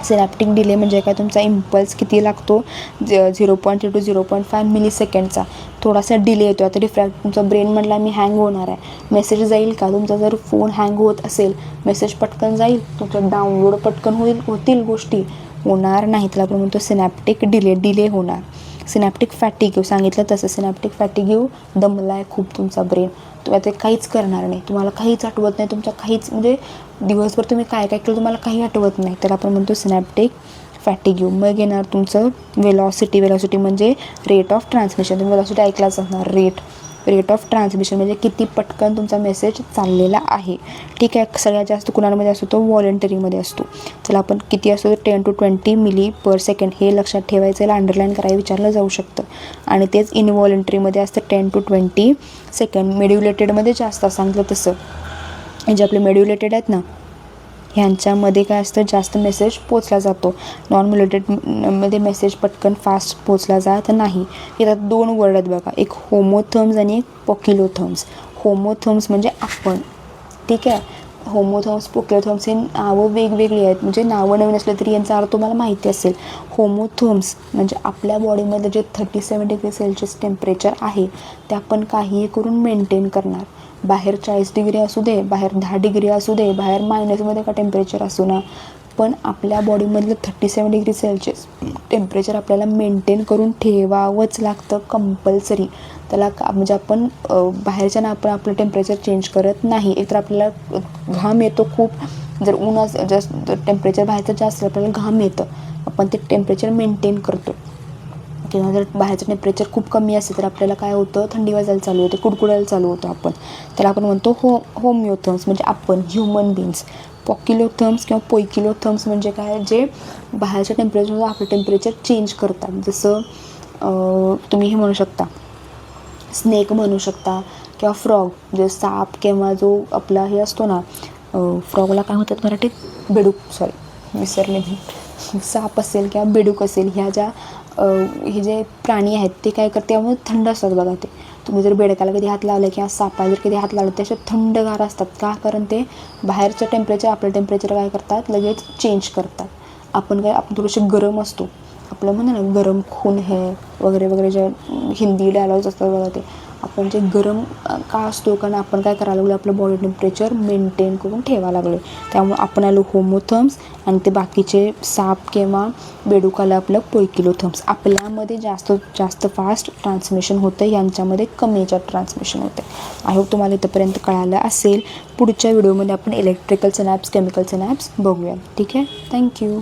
सिनॅप्टिक डिले म्हणजे काय, तुमचा इम्पल्स किती लागतो, 0.3 to 0.5 मिलीसेकंडचा थोडासा डिले येतो. आता तुमचा ब्रेन म्हटला मी हँग होणार आहे, मेसेज जाईल का? तुमचा जर फोन हँग होत असेल, मेसेज पटकन जाईल, तुमचं डाउनलोड पटकन होतील गोष्टी, होणार नाही. त्याला आपण म्हणतो सिनॅप्टिक डिले होणार. सिनॅप्टिक फॅटिग्यू सांगितलं तसं. सिनॅप्टिक फॅटिग्यू, दमला आहे खूप तुमचा ब्रेन, तुम्ही आता काहीच करणार नाही, तुम्हाला काहीच आठवत नाही, तुमच्या काहीच म्हणजे दिवसभर तुम्ही काय केलं तुम्हाला काही आठवत नाही. त्याला आपण म्हणतो सिनॅप्टिक फॅटिग्यू. मग येणार तुमचं वेलॉसिटी म्हणजे रेट ऑफ ट्रान्समिशन. तुम्ही वेलॉसिटी ऐकलाच असणार. रेट ऑफ ट्रान्समिशन म्हणजे किती पटकन तुमचा मेसेज चाललेला आहे. ठीक आहे. सगळ्यात जास्त कुणामध्ये असतो, तो व्हॉलंटरीमध्ये असतो. त्याला आपण किती असतो, 10 to 20 मिली/सेकंड. हे लक्षात ठेवायचं, याला अंडरलाईन करायला विचारलं जाऊ शकतं. आणि तेच इनव्हॉलंटरीमध्ये असतं 10 to 20 सेकंड. मेड्युलेटेडमध्ये जास्त सांगितलं तसं. जे आपले मेड्युलेटेड आहेत ना, ह्यांच्यामध्ये काय असतं, जास्त मेसेज पोचला जातो. नॉन मेड्युलेटेडमध्ये मेसेज पटकन फास्ट पोचला जात नाही. याच्यात 2 वर्ड आहेत बघा, एक होमोथर्म्स आणि एक पोकिलोथर्म्स. होमोथर्म्स म्हणजे आपण. ठीक आहे. होमोथर्म्स, पोकिलोथर्म्स हे नावं वेगवेगळी आहेत, म्हणजे नावं नवीन असले तरी यांचा अर्थ तुम्हाला माहिती असेल. होमोथर्म्स म्हणजे आपल्या बॉडीमध्ये जे 37 डिग्री सेल्सिअस टेम्परेचर आहे ते आपण काहीही करून मेंटेन करणार. बाहेर 40 डिग्री असू दे, बाहेर 10 डिग्री असू दे, बाहेर मायनसमध्ये का टेम्परेचर असू ना, पण आपल्या बॉडीमधलं 37 डिग्री सेल्सिअस टेम्परेचर आपल्याला मेंटेन करून ठेवावंच लागतं कंपल्सरी. त्याला म्हणजे आपण बाहेरच्या ना आपण आपलं टेम्परेचर चेंज करत नाही. एकतर आपल्याला घाम येतो खूप, जर ऊन जास्त टेम्परेचर बाहेरचं जास्त आपल्याला घाम येतं, आपण ते टेम्परेचर मेंटेन करतो. किंवा जर बाहेरचं टेम्परेचर खूप कमी असेल तर आपल्याला काय होतं, थंडी वाजायला चालू होते, कुडकुडायला चालू होतं आपण. त्याला आपण म्हणतो होमिओथर्म्स म्हणजे आपण, ह्युमन बीन्स. पॉकिलोथर्म्स किंवा पोइकिलोथर्म्स म्हणजे काय, जे बाहेरच्या टेम्परेचरवर आपलं टेम्परेचर चेंज करतात. जसं तुम्ही हे म्हणू शकता, स्नेक म्हणू शकता, किंवा फ्रॉग म्हणजे साप, किंवा जो आपला हे असतो ना, फ्रॉगला काय म्हणतात मराठीत, बेडूक, सॉरी विसरले मी. साप असेल किंवा बेडूक असेल, ह्या ज्या हे जे प्राणी आहेत ते काय करते, त्यामुळे थंड असतात बघा. ते तुम्ही जर बेडकाला कधी हात लावला किंवा सापाला जर कधी हात लावला ते असे थंडगार असतात का, कारण ते बाहेरचं टेम्परेचर आपलं टेम्परेचर काय करतात लगेच चेंज करतात. आपण थोडेसे गरम असतो, आपलं म्हणा ना गरम खून है वगैरे वगैरे जे हिंदी डायलॉग्स असतात बघा, ते आपण जे गरम का असतो, कारण आपण काय करायला लागलो आपलं बॉडी टेम्परेचर मेंटेन करून ठेवायला लागलो. त्यामुळे आपण आलो होमोथर्म्स आणि ते बाकीचे साप किंवा बेडूकाला आपलं पोइकिलोथर्म्स. आपल्यामध्ये जास्त फास्ट ट्रान्समिशन होतं, यांच्यामध्ये कमी याच्यात ट्रान्समिशन होते. आय होप तुम्हाला इथंपर्यंत कळालं असेल. पुढच्या व्हिडिओमध्ये आपण इलेक्ट्रिकल सिनॅप्स, केमिकल सिनॅप्स बघूया. ठीक आहे, थँक्यू.